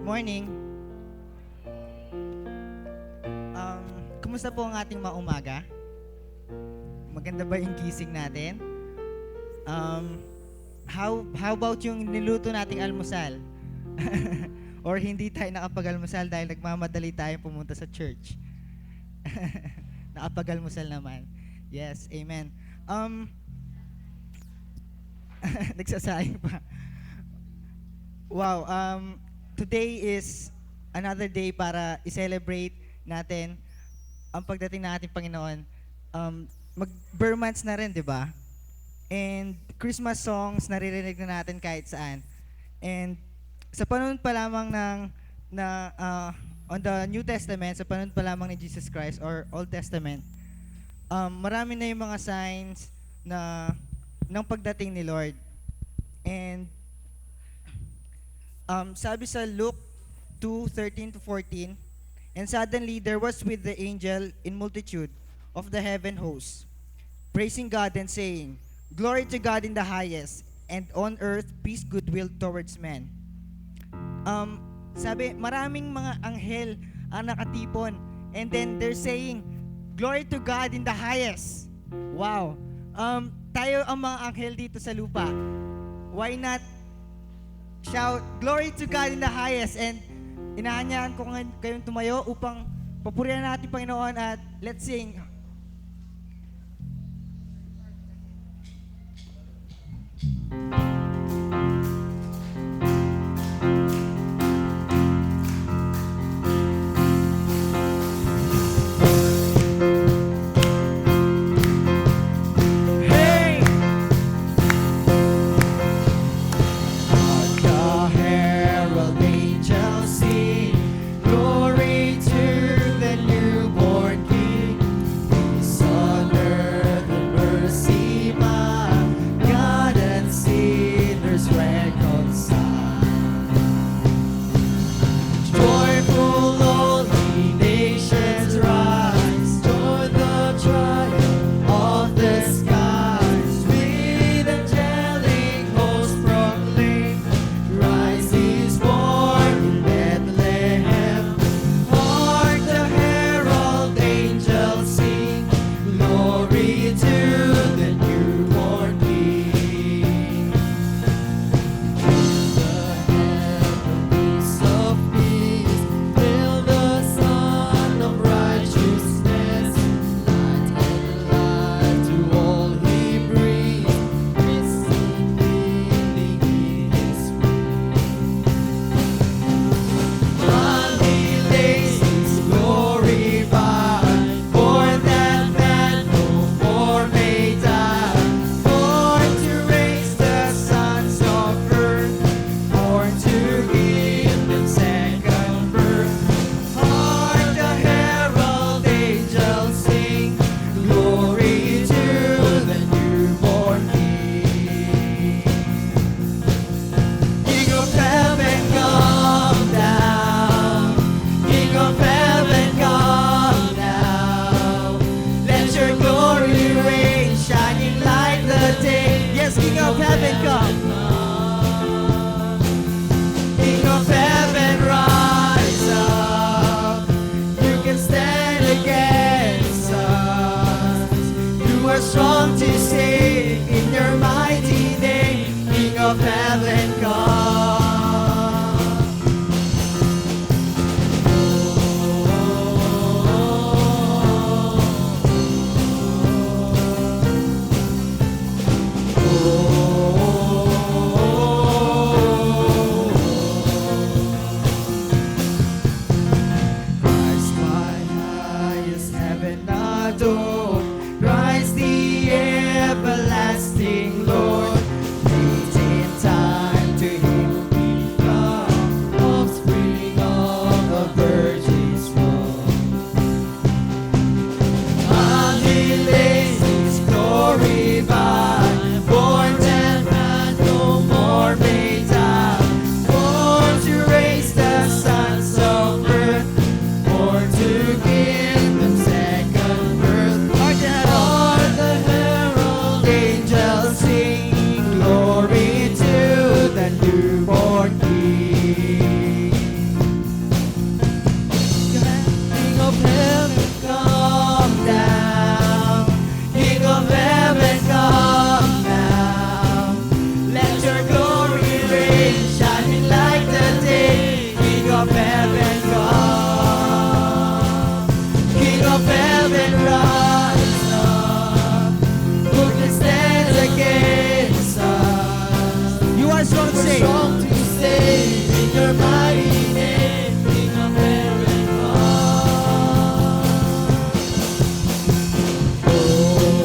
morning. Um, Kumusta po ang ating mga umaga? Maganda ba yung gising natin? Um, how about yung niluto nating almusal? Or hindi tayo nakapag-almusal dahil nagmamadali tayo pumunta sa church? Nakapag-almusal naman. Yes, amen. Nagsasayang pa. Wow, today is another day para i-celebrate natin ang pagdating ng ating Panginoon. Mag-Burr months na rin, di ba? And Christmas songs naririnig na natin kahit saan. And sa panahon pa lamang on the New Testament, sa panahon pa lamang ni Jesus Christ or Old Testament, marami na yung mga signs ng pagdating ni Lord. And sabi sa Luke 2:13-14, and suddenly there was with the angel in multitude of the heaven hosts, praising God and saying, Glory to God in the highest, and on earth peace, goodwill towards men. Sabi, maraming mga anghel ang nakatipon, and then they're saying, Glory to God in the highest. Wow. Tayo ang mga anghel dito sa lupa. Why not shout, Glory to God in the highest? And inaanyaan ko kayong tumayo upang papurihan natin Panginoon at let's sing. Strong to sing in your mighty name, King of heaven, come. strong to save. In your mighty name, King of heaven, come. Oh,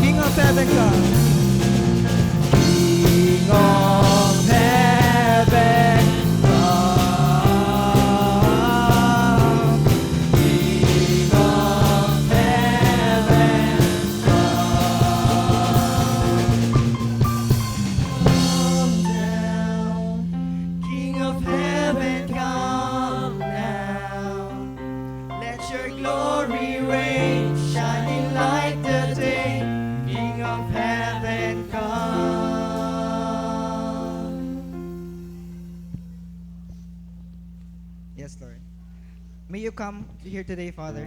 King of heaven, come. King of heaven, come. King of heaven, come down. King of heaven, come down. Let your glory reign, shining like the day. King of heaven, come. Yes, Lord. May you come here today, Father,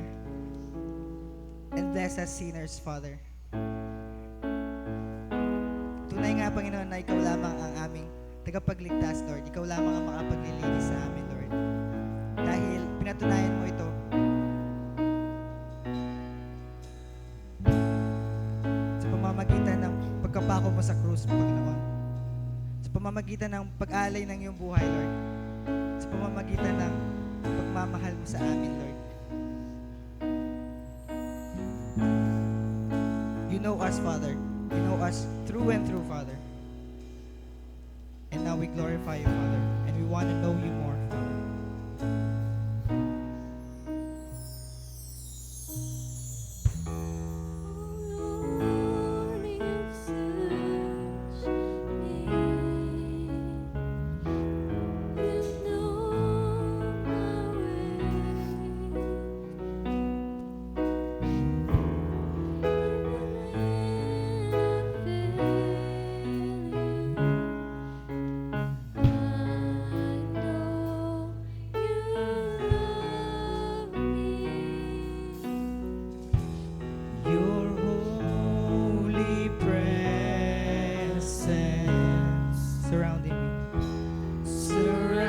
and bless us sinners, Father. Tunay nga, Panginoon, na Ikaw lamang ang aming tagapagligtas, Lord. Ikaw lamang ang makapaglilinis sa amin, Lord. Dahil pinatunayan mo ito sa pamamagitan ng pagkapako mo sa krus, Panginoon. Sa pamamagitan ng pag-alay ng iyong buhay, Lord. Sa pamamagitan ng pagmamahal mo sa amin, Lord. You know us, Father. You know us through and through, Father. And now we glorify you, Father. And we want to know you more, Father. Your holy presence Surrounding me. surrounding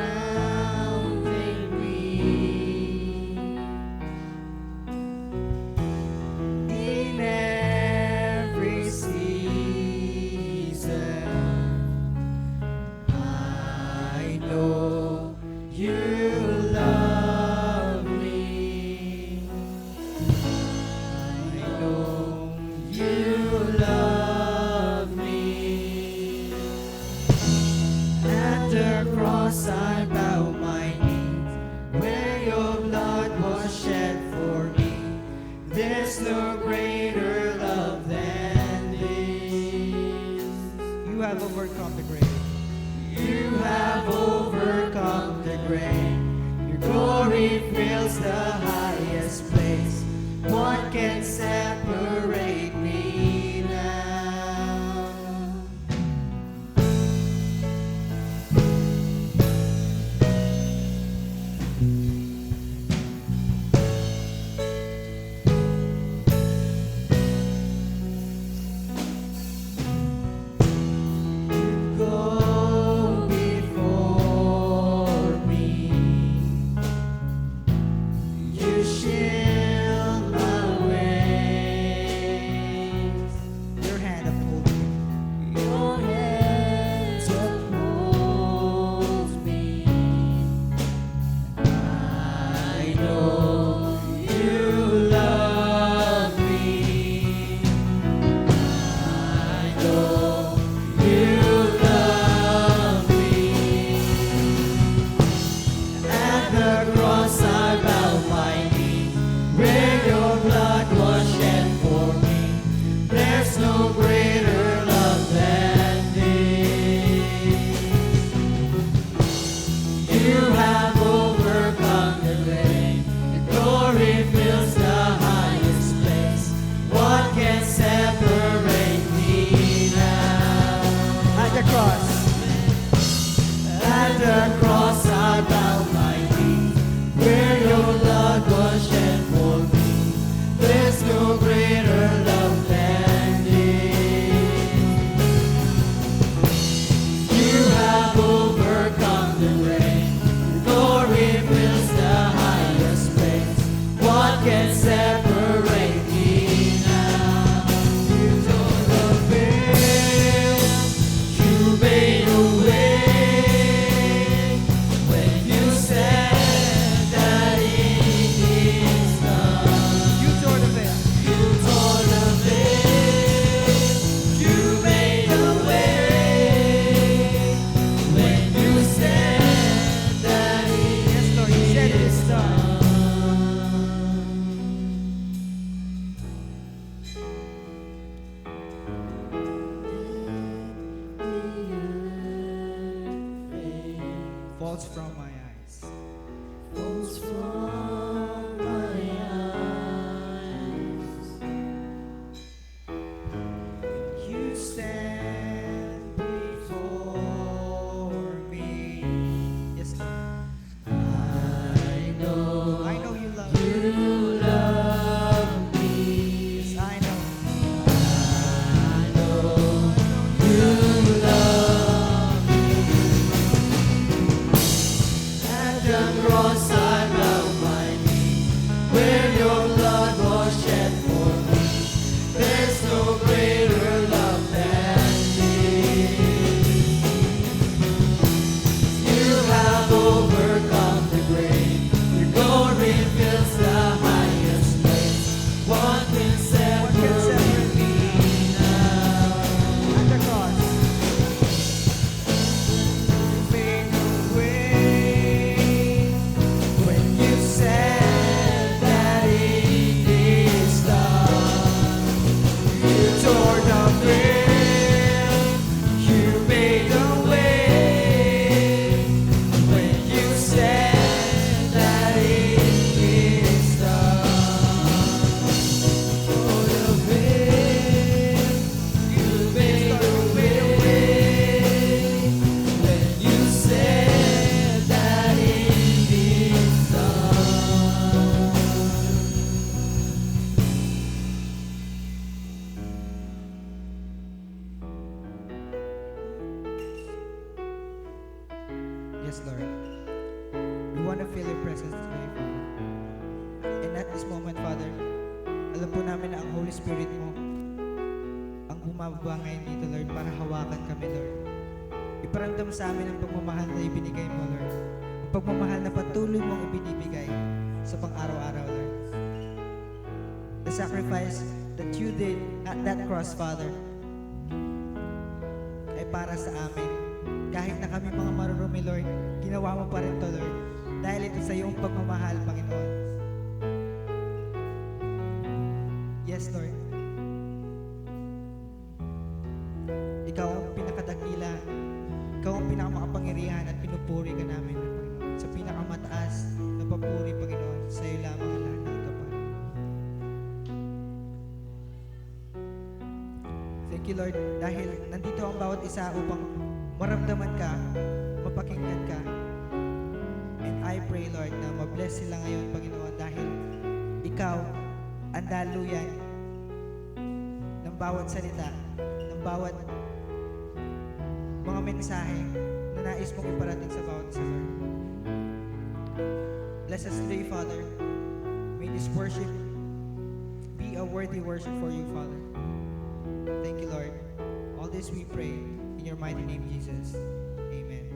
me. In every season, I know you love me. I know you love me. At the cross I bow my knee, where your blood was shed for me. There's no greater love than this. You have overcome the grave. You have overcome the grave. Your glory fills the highest place. What can separate me now? Go before me. You shield my ways. Your hand upholds me. Your hands uphold me. I know you love me. I know you love me. At the cross I bow my knee, where your blood was shed for me. There's no greater love than this. You have overcome the grave. Your glory fills the highest place. What can separate me now? At the cross. At the cross I bow my knee, where your blood was shed for me. There's no greater love than this. You have overcome the grave. Your glory fills falls from my eyes. Falls from my eyes. You stand before me. Yes, I know I know you love me. you love me. Yes, I know. I know you love me. At the cross I bow my knee, where your blood was shed for me. There's no greater love than this. You have overcome the grave. Your glory fills the highest place. What can separate me now? At the cross. Fade away when you said that it is done. You tore the veil, you made a way when you said that it is done. For the veil, you made a way when you said that it is done. Yes, Lord. We want to feel your presence today, Father. And at this moment, Father, alam po namin na ang Holy Spirit mo ang bumababa ngayon dito, Lord, para hawakan kami, Lord. Iparamdam sa amin ang pagmamahal na ibinigay mo, Lord. Ang pagmamahal na patuloy mong ibinibigay sa pang-araw-araw, Lord. The sacrifice that you did at that cross, Father, ay para sa amin. Kahit na kami mga marurumi, Lord, ginawa mo pa rin to, Lord. Dahil ito sa iyong pagmamahal, Panginoon. Yes, Lord. Ikaw ang pinakadakila. Ikaw ang pinakamakapangyarihan at pinupuri ka namin, Panginoon. Sa pinakamataas na papuri, Panginoon. Sa iyo lamang ang lahat ng ito, Panginoon. Thank you, Lord, dahil nandito ang bawat isa upang maramdaman ka, mapakinggan ka. And I pray, Lord, na mabless sila ngayon, Panginoon, dahil ikaw ang daluyan ng bawat salita, ng bawat mga mensahe na nais mong iparating sa bawat isa, Lord. Bless us today, Father. May this worship be a worthy worship for you, Father. Thank you, Lord. All this we pray in your mighty name, Jesus. Amen.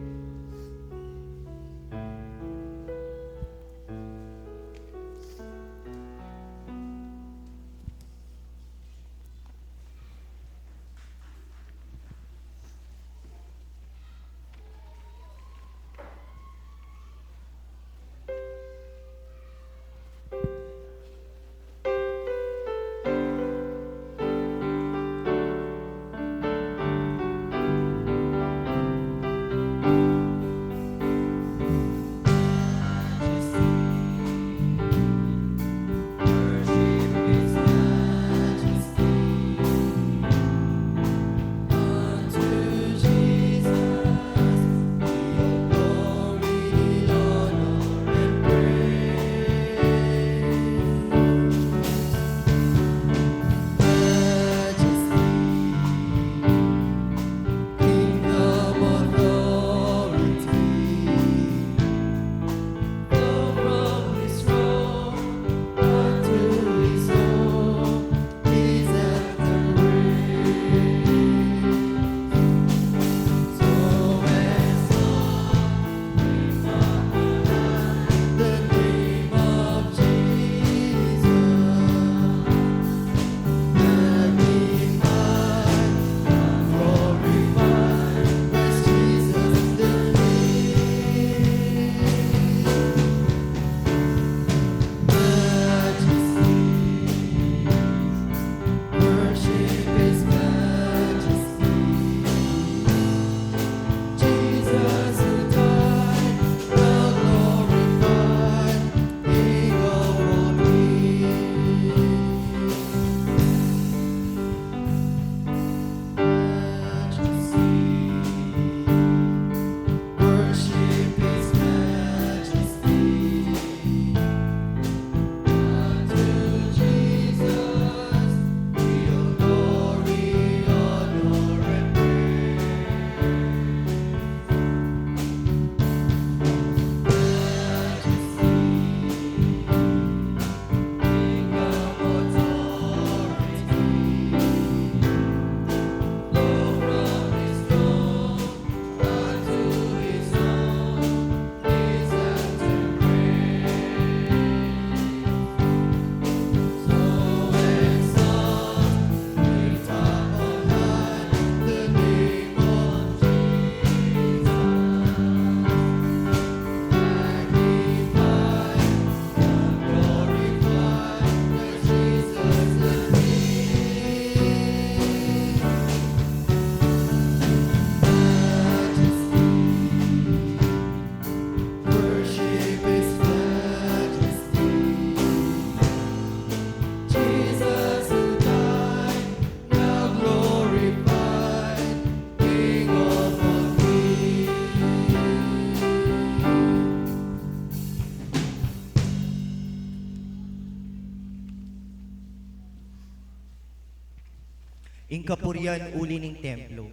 Ingkapuryan uli ning templo.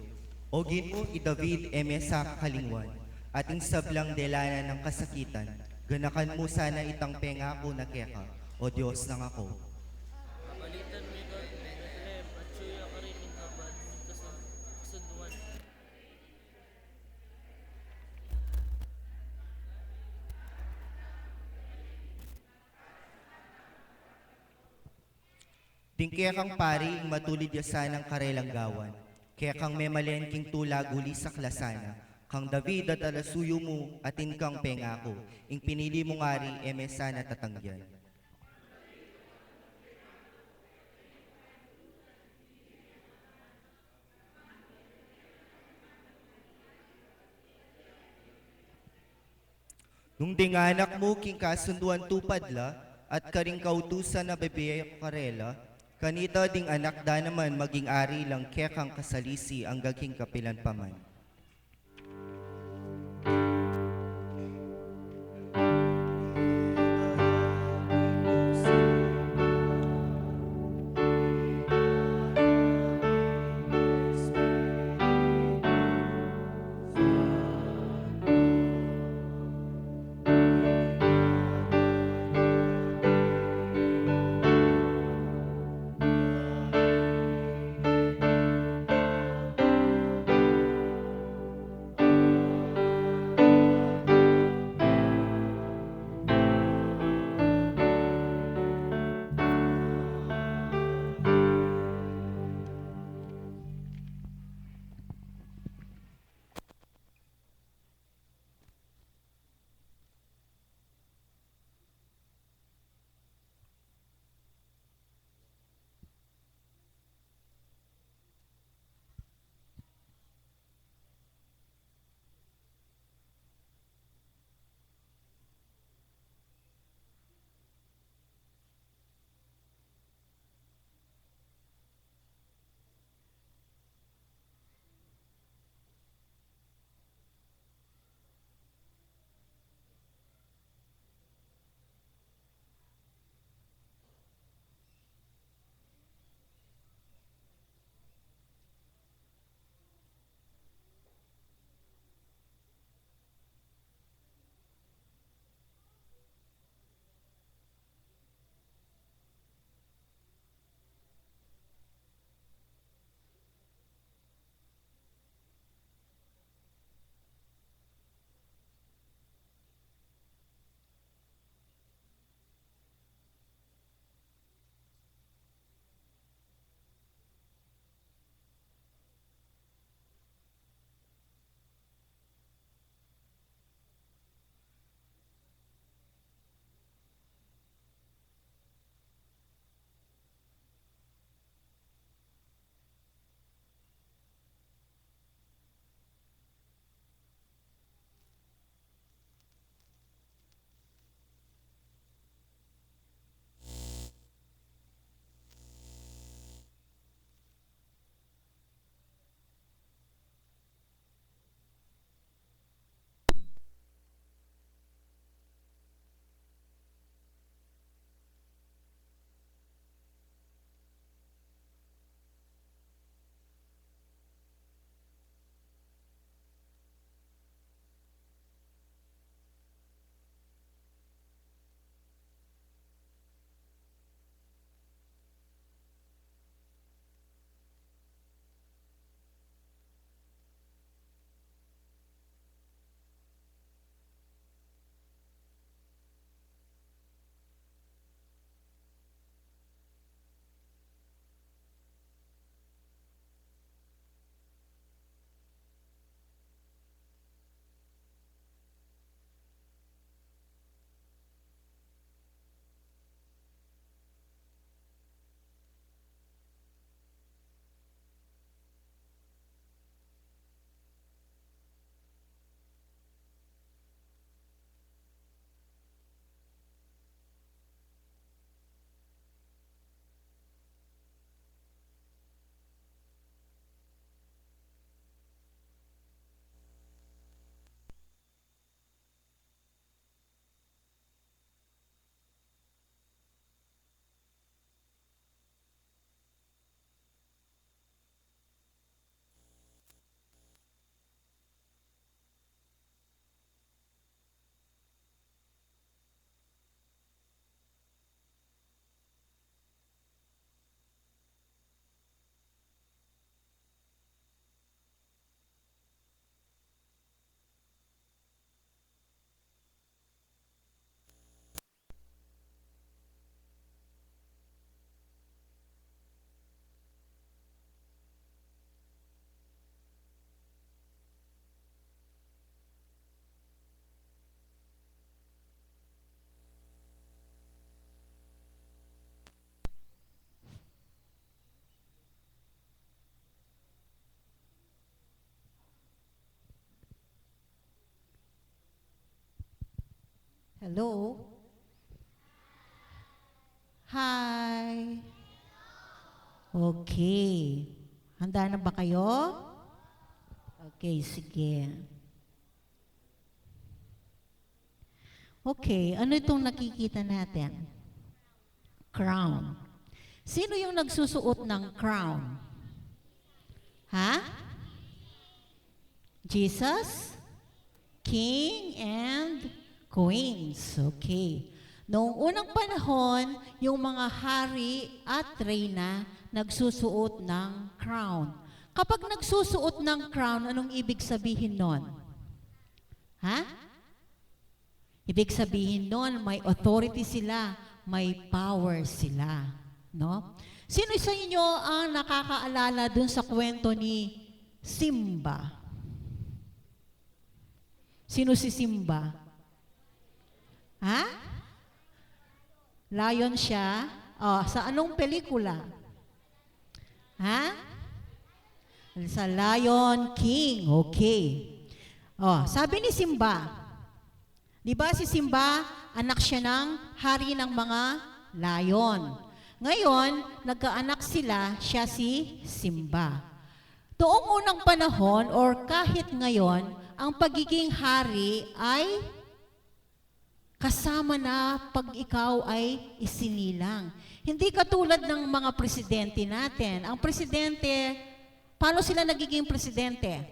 O Ginoo i David emesa kalingwan, at ing sablang delana ng kasakitan, ganakan mo sana itang pengako na keka, o Diyos ng ako. Kapalitan mo ikaw ng Bethlehem at suya ka rin ng kaban kasunduan. Tingkaya kang pari ing matulid yasan ng karelanggawan, kaya kang memalen king tulag uli sa klasana, kang David at alasuyo mo atin kang pengako, ing pinili mo ngari emesa na tatangyan. Nung dinganak mo king kasunduan tupadla, at karing kautusan na bebeye karela, kanita ding anak da naman maging ari lang kekang kasalisi ang gaging kapilan paman. Hello? Hi. Okay. Handa na ba kayo? Okay, sige. Okay, ano itong nakikita natin? Crown. Sino yung nagsusuot ng crown? Ha? Jesus? King and queens. Okay. Noong unang panahon, yung mga hari at reyna nagsusuot ng crown. Kapag nagsusuot ng crown, anong ibig sabihin nun? Ha? Ibig sabihin nun, may authority sila, may power sila. No? Sino sa inyo ang nakakaalala dun sa kwento ni Simba? Sino si Simba? Ha? Lion siya? Oh, sa anong pelikula? Ha? Sa Lion King. Okay. Oh, sabi ni Simba, di ba si Simba, anak siya ng hari ng mga lion. Ngayon, nagkaanak sila, siya si Simba. Noong unang panahon, or kahit ngayon, ang pagiging hari ay kasama na pag ikaw ay isinilang. Hindi katulad ng mga presidente natin. Ang presidente, paano sila nagiging presidente?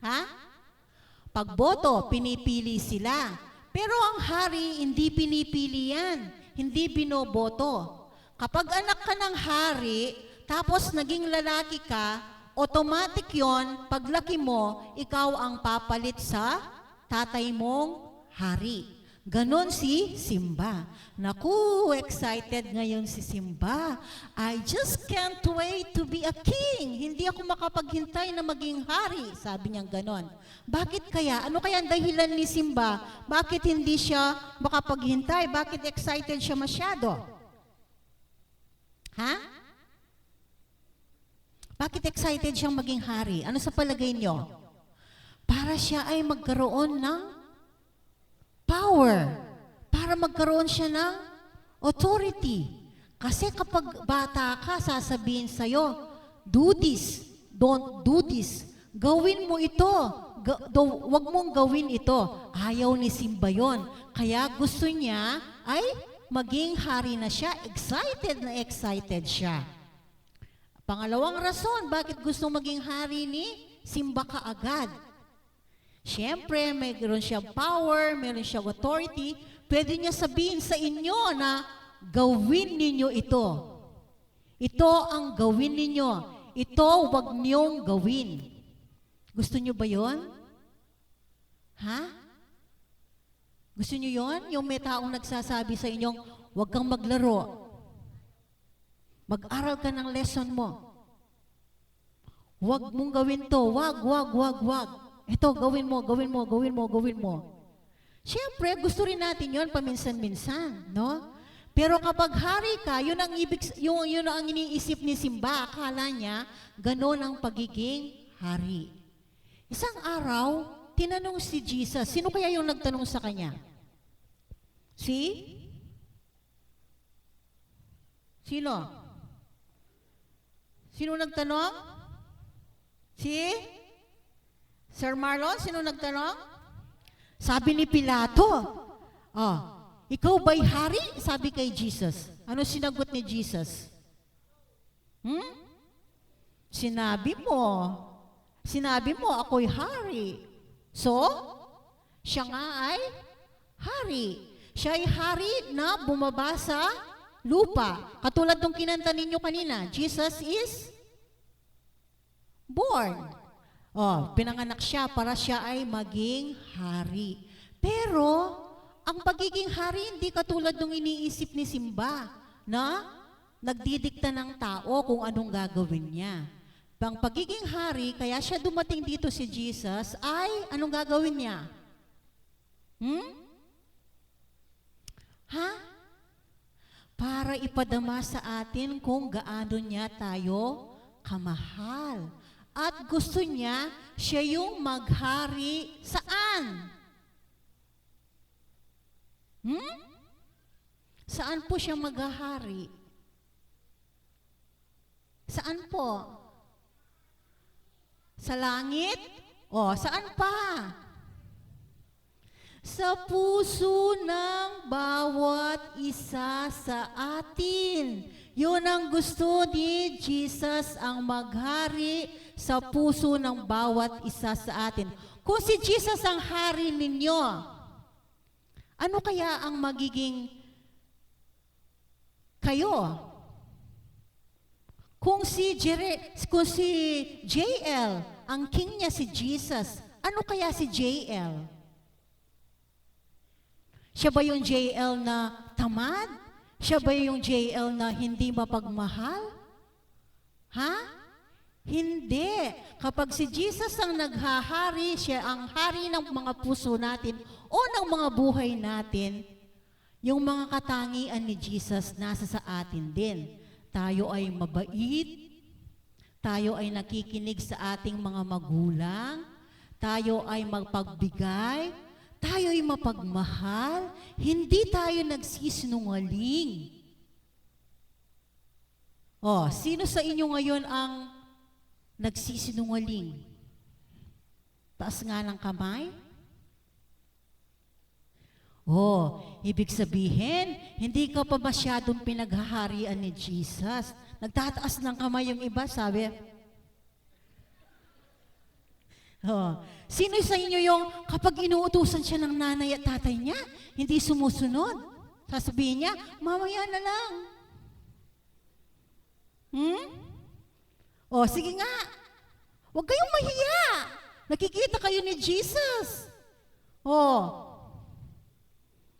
Ha? Pag boto, pinipili sila. Pero ang hari, hindi pinipili yan. Hindi binoboto. Kapag anak ka ng hari, tapos naging lalaki ka, automatic yon, paglaki mo, ikaw ang papalit sa tatay mong hari. Ganon si Simba. Naku, excited ngayon si Simba. I just can't wait to be a king. Hindi ako makapaghintay na maging hari. Sabi niya ganon. Bakit kaya? Ano kaya ang dahilan ni Simba? Bakit hindi siya makapaghintay? Bakit excited siya masyado? Ha? Bakit excited siyang maging hari? Ano sa palagay niyo? Para siya ay magkaroon ng power. Para magkaroon siya ng authority. Kasi kapag bata ka, sasabihin sa'yo, do this, don't do this. Gawin mo ito. Huwag mong gawin ito. Ayaw ni Simba yon. Kaya gusto niya ay maging hari na siya. Excited siya. Pangalawang rason, bakit gusto maging hari ni Simba kaagad? Siyempre, mayroon siyang power, mayroon siyang authority, pwede niya sabihin sa inyo na gawin ninyo ito. Ito ang gawin ninyo. Ito wag niyong gawin. Gusto niyo ba yon? Ha? Gusto niyo yon? Yung may taong nagsasabi sa inyong, wag kang maglaro. Mag-aral ka ng lesson mo. Wag mong gawin to. Wag. Ito, gawin mo. Siyempre, gusto rin natin yon paminsan-minsan, no? Pero kapag hari ka, yun ang iniisip ni Simba. Akala niya, ganon ang pagiging hari. Isang araw, tinanong si Jesus, sino kaya yung nagtanong sa kanya? Sino? Sino nagtanong? Sir Marlon, sino nagtanong? Sabi ni Pilato, ikaw ba'y hari? Sabi kay Jesus. Ano sinagot ni Jesus? Sinabi mo, ako'y hari. So, siya nga ay hari. Siya ay hari na bumaba sa lupa. Katulad ng kinanta ninyo kanina, Jesus is born. Pinanganak siya para siya ay maging hari. Pero, ang pagiging hari hindi katulad ng iniisip ni Simba na nagdidikta ng tao kung anong gagawin niya. Ang pagiging hari, kaya siya dumating dito si Jesus, ay anong gagawin niya? Para ipadama sa atin kung gaano niya tayo kamahal. At gusto niya, siya yung maghari saan? Saan po siya maghahari? Saan po? Sa langit? O, saan pa? Sa puso ng bawat isa sa atin. Yun ang gusto ni Jesus, ang maghari sa puso ng bawat isa sa atin. Kung si Jesus ang hari ninyo, ano kaya ang magiging kayo? Kung si JL, ang king niya si Jesus, ano kaya si JL? Siya ba yung JL na tamad? Siya ba yung JL na hindi mapagmahal? Ha? Hindi. Kapag si Jesus ang naghahari, siya ang hari ng mga puso natin o ng mga buhay natin, yung mga katangian ni Jesus nasa sa atin din. Tayo ay mabait, tayo ay nakikinig sa ating mga magulang, tayo ay magpagbigay, tayo ay mapagmahal, hindi tayo nagsisinungaling. Sino sa inyo ngayon ang nagsisinungaling? Taas nga ng kamay. Ibig sabihin, hindi ka pa masyadong pinaghaharian ni Jesus. Nagtataas ng kamay yung iba, sabi. Sino sa inyo yung kapag inuutusan siya ng nanay at tatay niya, hindi sumusunod? Sasabihin niya, mamaya na lang. Sige nga. Huwag kayong mahiya. Nakikita kayo ni Jesus.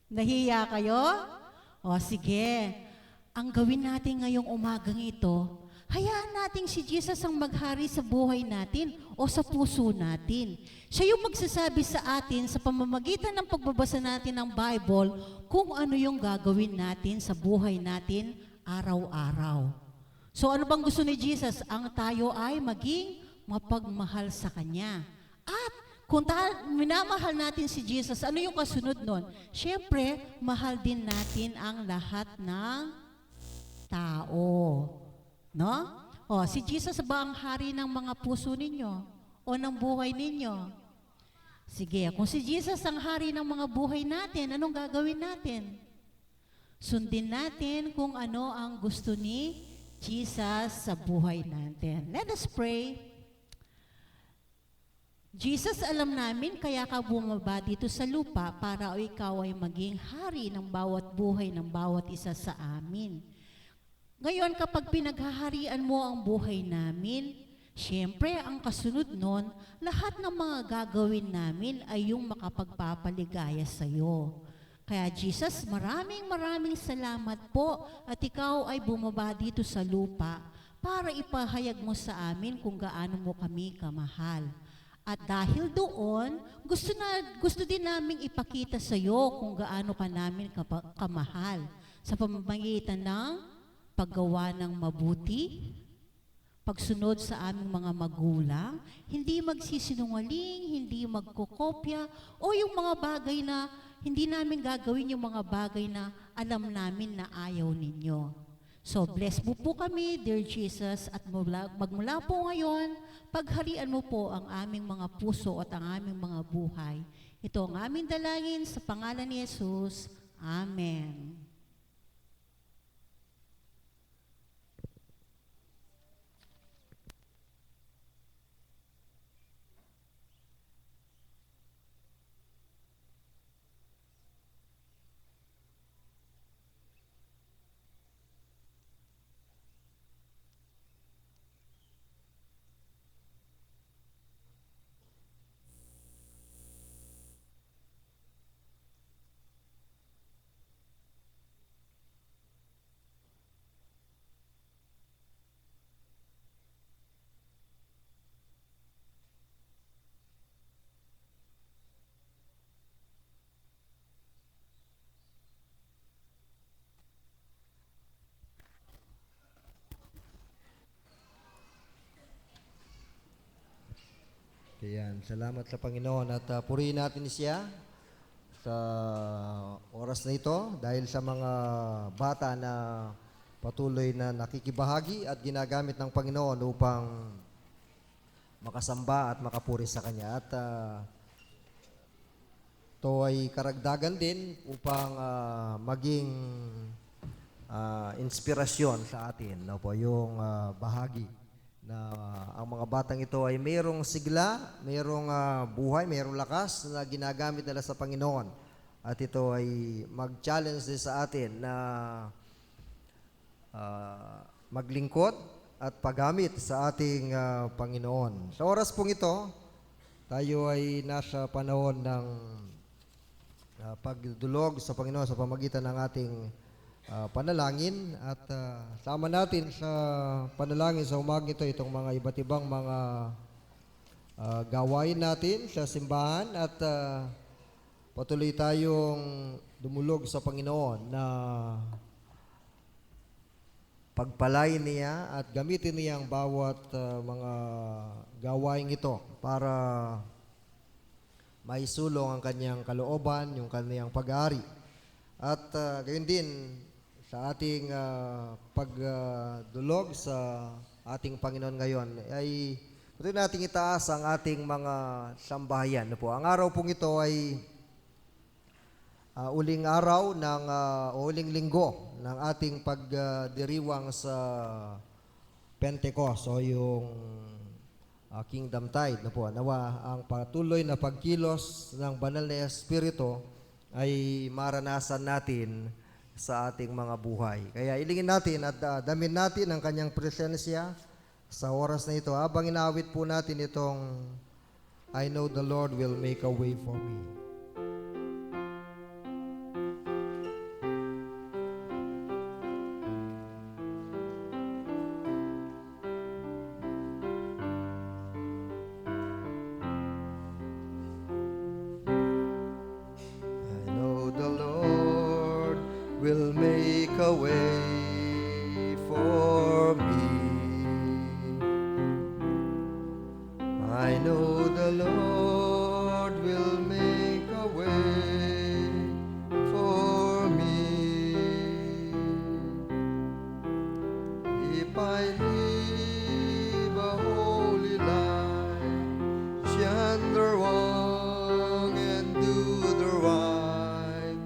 Nahiya kayo? Sige. Ang gawin natin ngayong umagang ito, hayaan natin si Jesus ang maghari sa buhay natin o sa puso natin. Siya yung magsasabi sa atin sa pamamagitan ng pagbabasa natin ng Bible kung ano yung gagawin natin sa buhay natin araw-araw. So ano bang gusto ni Jesus? Ang tayo ay maging mapagmahal sa Kanya. At kung minamahal natin si Jesus, ano yung kasunod nun? Siyempre, mahal din natin ang lahat ng tao. No? Si Jesus ba ang hari ng mga puso ninyo? O ng buhay ninyo? Sige, kung si Jesus ang hari ng mga buhay natin, anong gagawin natin? Sundin natin kung ano ang gusto ni Jesus sa buhay natin. Let us pray. Jesus, alam namin kaya ka bumaba dito sa lupa para ikaw ay maging hari ng bawat buhay ng bawat isa sa amin. Ngayon, kapag pinaghaharian mo ang buhay namin, siyempre, ang kasunod nun, lahat ng mga gagawin namin ay yung makapagpapaligaya sa iyo. Kaya Jesus, maraming salamat po at ikaw ay bumaba dito sa lupa para ipahayag mo sa amin kung gaano mo kami kamahal. At dahil doon, gusto din naming ipakita sa iyo kung gaano ka namin kamahal sa pamamagitan ng paggawa ng mabuti, pagsunod sa aming mga magulang, hindi magsisinungaling, hindi magkokopya, o yung mga bagay na hindi namin gagawin yung mga bagay na alam namin na ayaw ninyo. So, bless mo po kami, dear Jesus, at magmula po ngayon, pagharian mo po ang aming mga puso at ang aming mga buhay. Ito ang aming dalangin sa pangalan ni Jesus. Amen. Ayan, salamat sa Panginoon at purihin natin siya sa sa oras na ito dahil sa mga bata na patuloy na nakikibahagi at ginagamit ng Panginoon upang makasamba at makapuri sa Kanya. At ito ay karagdagan din upang maging inspirasyon sa atin. No po, yung bahagi na ang mga batang ito ay mayroong sigla, mayroong buhay, mayroong lakas na ginagamit nila sa Panginoon. At ito ay mag-challenge din sa atin na maglingkod at paggamit sa ating Panginoon. Sa oras pong ito, tayo ay nasa panahon ng pagdulog sa Panginoon sa pamagitan ng ating panalangin at sama natin sa panalangin sa umagang ito itong mga iba't ibang mga gawain natin sa simbahan at patuloy tayong dumulog sa Panginoon na pagpalain niya at gamitin niya ang bawat mga gawain ito para maisulong ang kanyang kalooban, yung kanyang pag-aari. At gayon din sa ating pagdulog sa ating Panginoon ngayon ay patuloy nating itaas ang ating mga sambahayan. Po. Ang araw pong ito ay uling araw ng uling linggo ng ating pagdiriwang sa Pentecost o yung Kingdom Tide. Po. Nawa ang patuloy na pagkilos ng banal na Espiritu ay maranasan natin sa ating mga buhay. Kaya ilingin natin at damin natin ang kanyang presensya sa oras na ito. Habang inaawit po natin itong I know the Lord will make a way for me. I know the Lord will make a way for me. I know the Lord will make a way for me. If I live a holy life, shun the wrong and do the right,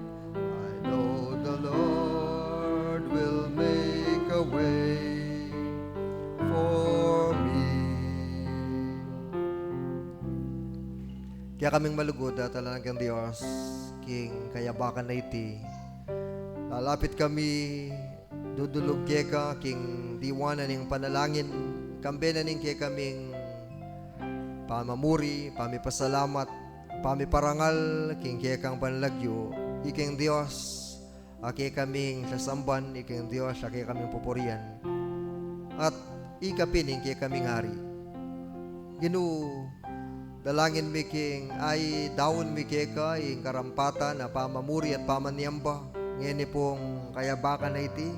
I know the Lord will make a way for me. Kaya kaming malugod at talagang Diyos, King kayabakan na iti. Lalapit kami, dudulog kaya King diwanan ng panalangin, kambenan ng kaya kaming pamamuri, pamipasalamat, pamiparangal, King kaya kang panlagyo, iking Diyos, kaya kaming sasamban, iking Diyos, kaya kaming pupurian, at ikapining kaya kaming hari. Dalangin mi king ay daon mi keka ing karampatan na pamamuri at pamaniyamba ngeni pong kayabakan na iti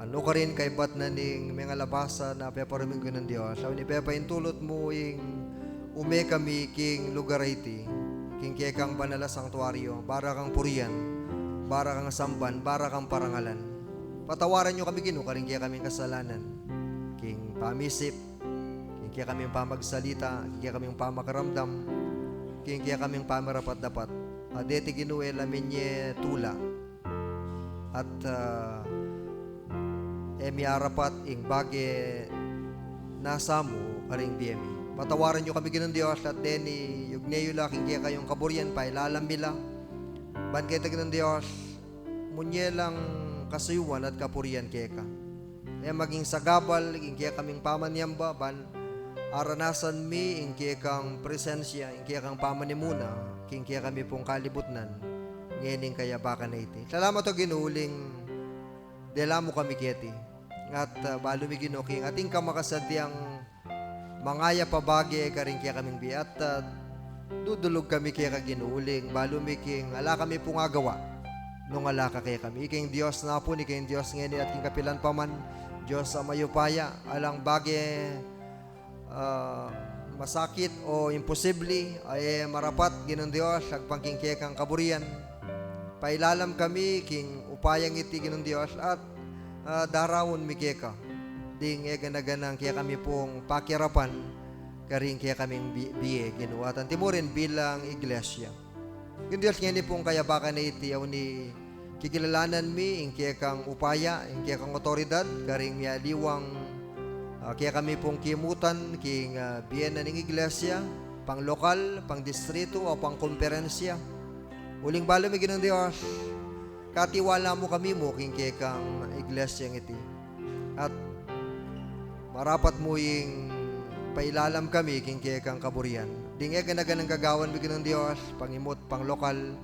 ano ka rin kay bat na ning mga labasa na peparumin ko ng Diyos. Sabi ni Pepa intulot mo ing ume kami king lugar iti king kekang banala sanktuaryo bara kang purian, bara kang samban, bara kang parangalan. Patawaran nyo kami Ginoo karing kaya kaming kasalanan king pamisip, kaya kaming pamagsalita, kaya kaming pamakaramdam, kaya kaming pamarapat dapat. Adeti Ginoo lamin niya tula. At emi arapat ing bage nasamu karing biyemi. Patawaran nyo kami Ginoong Diyos at deni yugneyo laking kaya kayong kaburian pa ilalambila. Ban kaya Ginoong Diyos, munye lang kasuyuan at kapurian kaya ka. Kaya maging sagabal, kaya kaming pamanyamba, ban aranasan mi ing kaya kang presensya, ing kaya kang pamanimuna, ing kaya kami pong kalibutnan, ngayon kayabakan na iti. Salamat o ginuling, dela mo kami kiti. At balo mi Ginoo king ating kamakasadyang mangaya pabagi karing kaya kaming bi. At dudulog kami kaya kaginuling, balo mi king ala kami pong agawa, nung ala ka kaya kami. Iking Diyos na po, iking Diyos ngayon at king kapilan paman, Diyos sa mayupaya, alang bagi masakit o imposible ay marapat Ginoong Dios agpangking kang kaburian. Pailalam kami king upayang iti Ginoong Dios at darawon mi keka. Ding ganaganang kaya kami pong pakirapan karing kaya kaming biye ginuwatan timurin bilang iglesia. Yung Diyos ngayon pong kayabakan na iti ni kikilalanan mi ing kaya kang upaya, ing kaya kang otoridad karing mialiwang kaya kami pong kimutan king biyenan ng iglesia, pang lokal, pang distrito o pang konferensya. Uling balo mi Ginoong Dios, katiwala mo kami mo king kaya kang iglesia iti. At marapat mo yung pailalam kami king kaya kang kaburian. Dingay ganaganang gagawan mi Ginoong Dios, pangimot, pang lokal.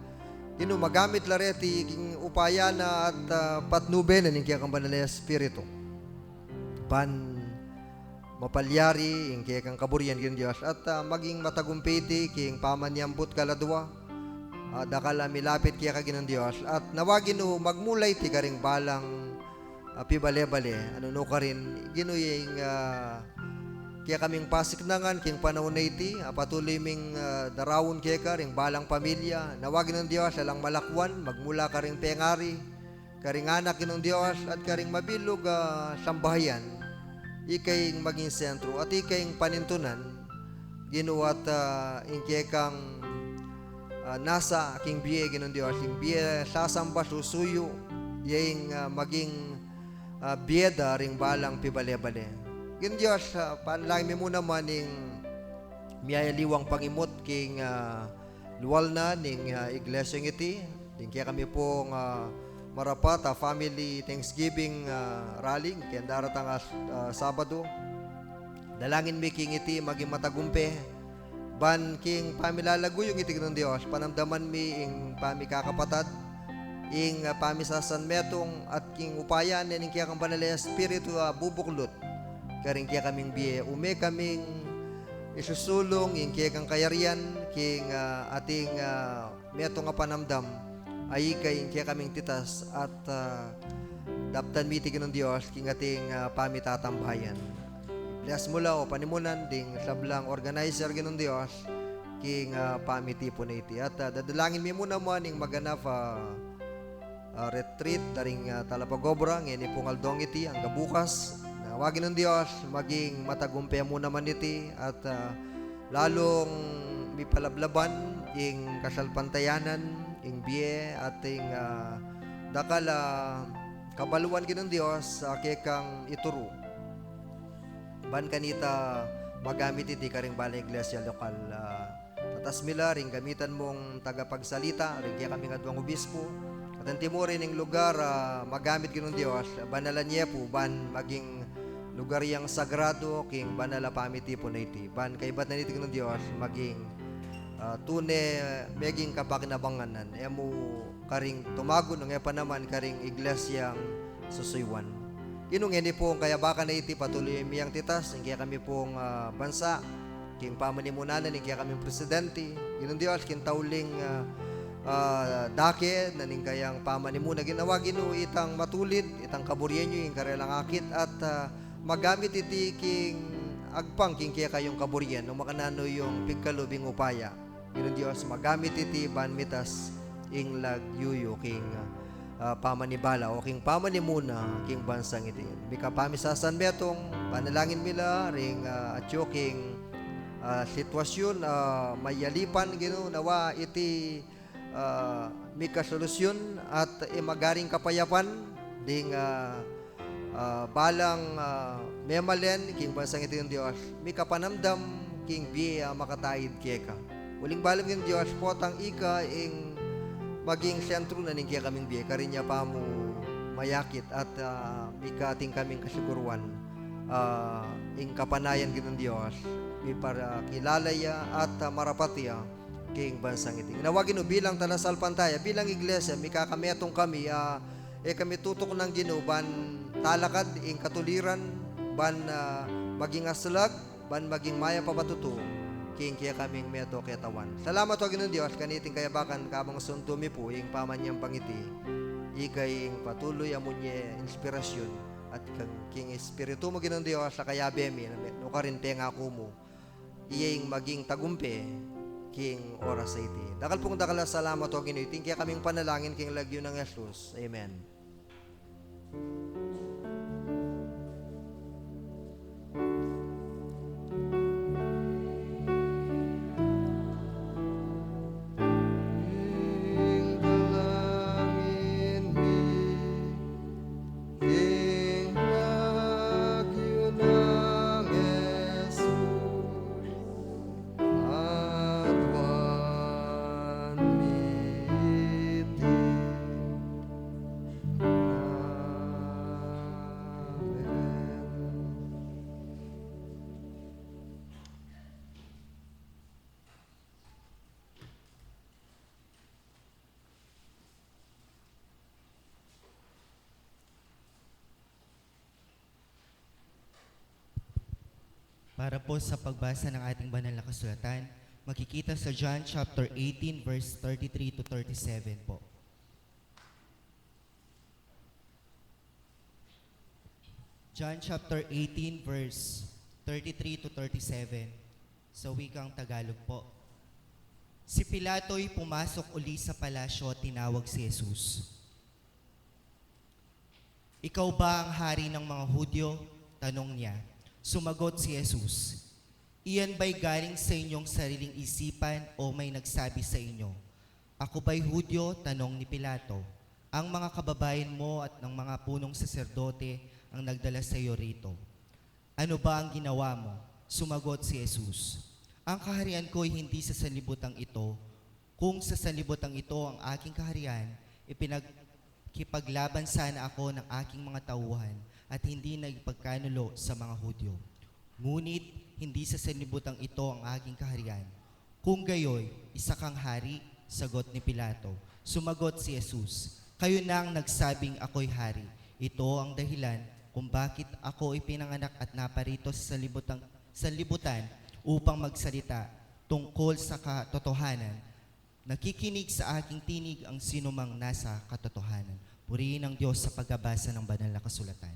Kino magamit lareti king upaya na at patnuben ning kaya kang banal na espiritu. Pan mapalyari ing kaya kang kaburian Ginoong Dios at maging matagumpiti king pamanyambut kaladwa. Dakala milapit kaya ka Ginoong Dios at nawagin no magmulay ti karing balang pibale-bale ano no ka rin ginuyeng kaya kaming pasiknangan king panahon na iti patuloy ming darawon kaya ka ring balang pamilya nawagin ng Dios alang malakwan magmula ka ring pengari karing anak Ginoong Dios at karing mabilog sambahayan ikay maging sentro at ikay panintunan ginuwat ing kaya kang nasa king biye Ginoong Dios king biye sasamba susuyo yung maging biyeda ring balang pibale-bale. Ginoong Dios, panalangin mo naman ning miyayaliwang pangimot king luwal na ning iglesia iti. Din kaya kami pong marapat family Thanksgiving rally kaya daratang Sabado. Dalangin mi king iti maging matagumpe. Ban king pamilalagoy yung iti Ginoong Dios, panamdaman mi ing pamikakapatad, ing pamisasan metong at king upayan ning kaya kang banal na espiritu bubuklot. Karing kaya kaming biye, ume kaming isusulong ing kaya kang kayarian, king ating metong panamdam, ay ing kaya kaming titas at daptan mi iti Ginoong Dios, king ating pamitatambayan. Bless mula o panimunan ding sablang organizer Ginoong Dios king pamiti po na iti. At dadalangin mi muna mo ning maganap retreat daring Talapagobra ngayon pong aldong iti ang gabukas. Nawagin ng Dios maging matagumpe mo naman iti at lalong mi palablaban ing kasalpantayanan ing biye at ing dakal kabaluan Ginoong Dios sa kekang ituro. Ban kanita magamit iti karing balay iglesia lokal tatas mila ring gamitan mong tagapagsalita ring kaya kami ngadwang obispo at ang timurin ng lugar magamit Ginoong Dios banalan niya po ban maging lugar yang sagrado king banala pamiti po na iti ban kaibat na niti Ginoong Dios maging tune meging kapakinabanganan emo karing tumagon ng epa naman karing iglesyang susuywan. Inong hindi pong kayabakan na iti patuloy miyang titas, kaya kami pong bansa, king pamanimunanan, kaya kami presidente, Ginoong Dios, king tauling dake, naning kayang pamanimuna ginawa, gino itang matulid, itang kaburian nyo, yung karelang akit, at magamit iti king agpang, king kaya kayong kaburian, nung makanano yung pigkalubing upaya, Ginoong Dios, magamit iti banmitas, ing lagyuyo, king pamanibala o king pamanimuna king bansang iti. Bika pamisasan betong panalangin mila ring atyo king sitwasyon mayalipan gino nawa iti mika solusyon at imagaring kapayapan ding balang memalen king bansang iti ng Dios mika panamdam king biya makatayid keka. Uling balang ng Dios potang ika ing maging sentro na kaya kaming biye, karinya pa mo mayakit at ikating kaming kasiguruan ing kapanayan Ginoong Dios, mi para kilalaya at marapatya king bansang iti. Nawagin bilang talasal pantaya, bilang iglesia, mi kakametong kami, kami tutok ng Ginoo, ban talakad ing katuliran, ban maging aslag, ban maging maya papatuto, king kaya kaming meto ketawan. Salamat o Ginoong Dios, kaniting kayabakan kabang suntumi po, ing pamanyang pangiti, ikay ing patuloy amunye inspirasyon, at king espiritu mo Ginoong Dios, sa kayabemi, no ka rin tenga ko mo, iyeng maging tagumpe king oras iti. Dakal pong dakala salamat o ginuiting kaya kaming panalangin king lagyo ng Jesus. Amen. King dalangin mi, king lagyo ng Jesus. Adwan miti. Amen. Para po sa pagbasa ng ating banal na kasulatan, makikita sa John chapter 18 verse 33 to 37 po. John chapter 18 verse 33 to 37 sa wikang Tagalog po. Si Pilato'y pumasok uli sa palasyo at tinawag si Jesus. Ikaw ba ang hari ng mga Hudyo? Tanong niya. Sumagot si Jesus, iyan ba'y galing sa inyong sariling isipan o may nagsabi sa inyo? Ako ba'y Hudyo? Tanong ni Pilato. Ang mga kababayan mo at ng mga punong saserdote ang nagdala sa iyo rito. Ano ba ang ginawa mo? Sumagot si Jesus, ang kaharian ko'y hindi sa sanlibutan ito. Kung sa sanlibutan ito ang aking kaharian, ipinagkipaglaban sana ako ng aking mga tauhan at hindi nagpagkanulo sa mga Hudyo. Ngunit hindi sa sanlibutan ito ang aking kaharian. Kung gayoy, isa kang hari, sagot ni Pilato. Sumagot si Jesus, kayo na ang nagsabing ako'y hari. Ito ang dahilan kung bakit ako ipinanganak at naparito sa sanlibutan upang magsalita tungkol sa katotohanan. Nakikinig sa aking tinig ang sinumang nasa katotohanan. Purihin ang Diyos sa pagbabasa ng banal na kasulatan.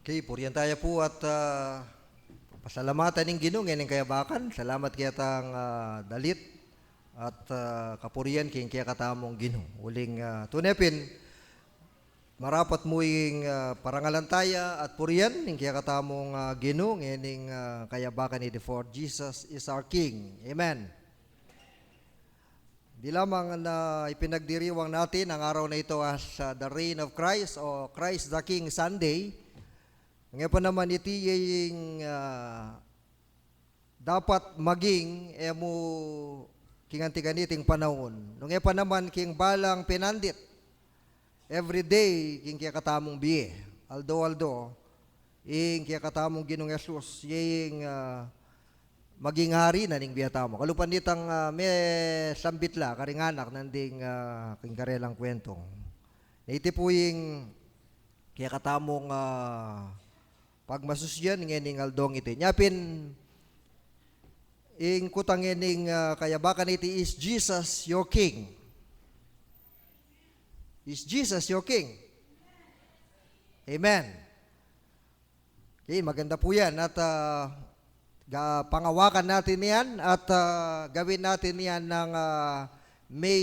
Okay, puriyan tayo po at pasalamatan ng Ginoo ngayon kayabakan. Salamat kaya tang dalit at kapuriyan kaya katamong Ginoo. Uling tunepin, marapat mo yung parangalantaya at puriyan ng kaya katamong Ginoo ngayon kayabakan ni for Jesus is our King. Amen. Di lamang na ipinagdiriwang natin ang araw na ito as the Reign of Christ o Christ the King Sunday. Ngayon pa naman iti yung dapat maging mo kingantiganiting panahon. Ngayon pa naman king balang pinandit. Every day king kaya katamong biye. Aldo, ing kaya katamong Ginong Yesus. Yung maging hari na ning biyatamo. Kalupan ditang may sambitla, karinganak nanding king karelang kwentong. Iti po yung kaya katamong pag masusyan ngening aldong iti. Nyapin ing kutang ngening kayabakan iti is Jesus your King. Is Jesus your King? Amen. Okay, maganda po yan at pangawakan natin yan at gawin natin yan ng may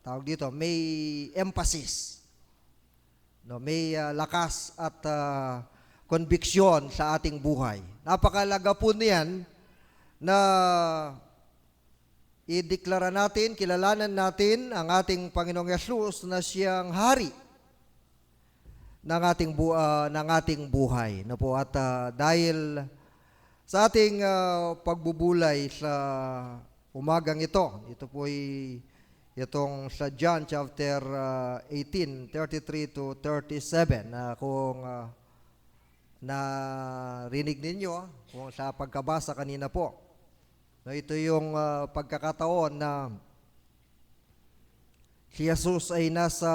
tawag dito, may emphasis. No, may lakas at konbiksyon sa ating buhay. Napakalaga po niyan na ideklara natin, kilalanan natin ang ating Panginoong Yesus na siyang hari ng ating buhay. No po, at dahil sa ating pagbubulay sa umagang ito po'y itong sa John chapter 18, 33 to 37 na kung narinig ninyo kung sa pagkabasa kanina po. No, ito yung pagkakataon na si Jesus ay nasa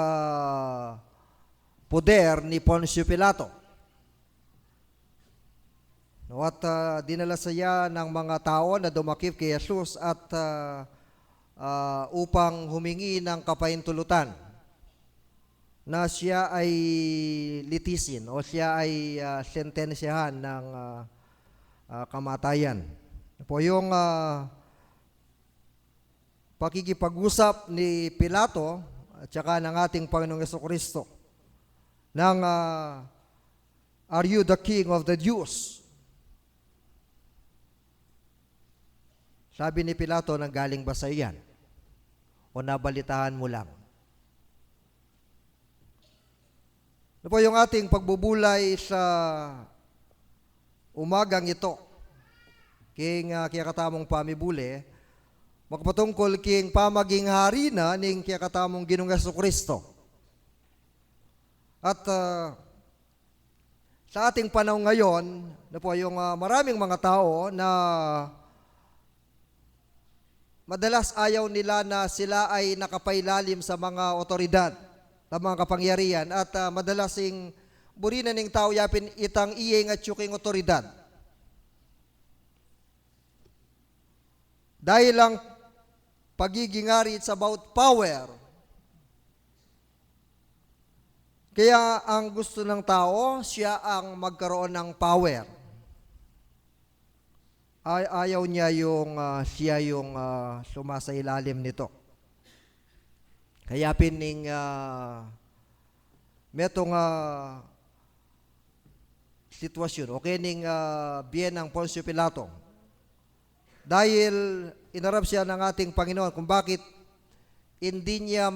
poder ni Poncio Pilato. No, at dinala siya ng mga tao na dumakip kay Jesus at upang humingi ng kapahintulutan na siya ay litisin o siya ay sentensyahan ng kamatayan. Po yung pakikipag-usap ni Pilato at saka ng ating Panginoong Jesucristo ng are you the King of the Jews? Sabi ni Pilato, nanggaling ba sa iyan? O nabalitaan mo lang? Ano po yung ating pagbubulay sa umagang ito? Kaya katamong pamibuli, magpatungkol king pamaging hari na ning kaya katamong Ginong Jesucristo. At sa ating panahon ngayon, ano po yung maraming mga tao na madalas ayaw nila na sila ay nakapailalim sa mga otoridad, sa mga kapangyarihan at madalasing burinan ng tao yapin itang iyeng at yuking otoridad. Dahil lang pagiging hari, it's about power. Kaya ang gusto ng tao, siya ang magkaroon ng power. Ayaw niya yung siya yung sumasailalim nito. Kaya pining metong sitwasyon, okay ning biyen ng Poncio Pilato. Dahil inarap siya ng ating Panginoon kung bakit hindi niya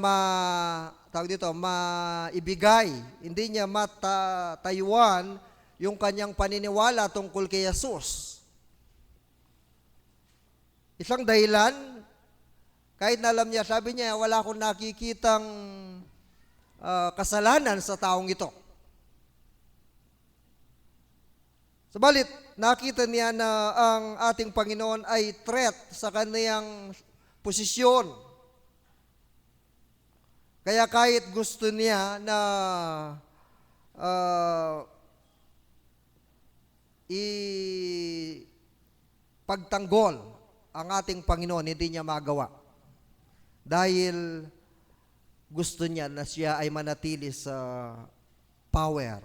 maibigay, hindi niya matayuan yung kanyang paniniwala tungkol kay Jesus. Isang dahilan, kahit na alam niya, sabi niya, wala akong nakikitang kasalanan sa taong ito. Subalit, nakita niya na ang ating Panginoon ay threat sa kaniyang posisyon. Kaya kahit gusto niya na ipagtanggol ang ating Panginoon, hindi niya magawa. Dahil gusto niya na siya ay manatili sa power.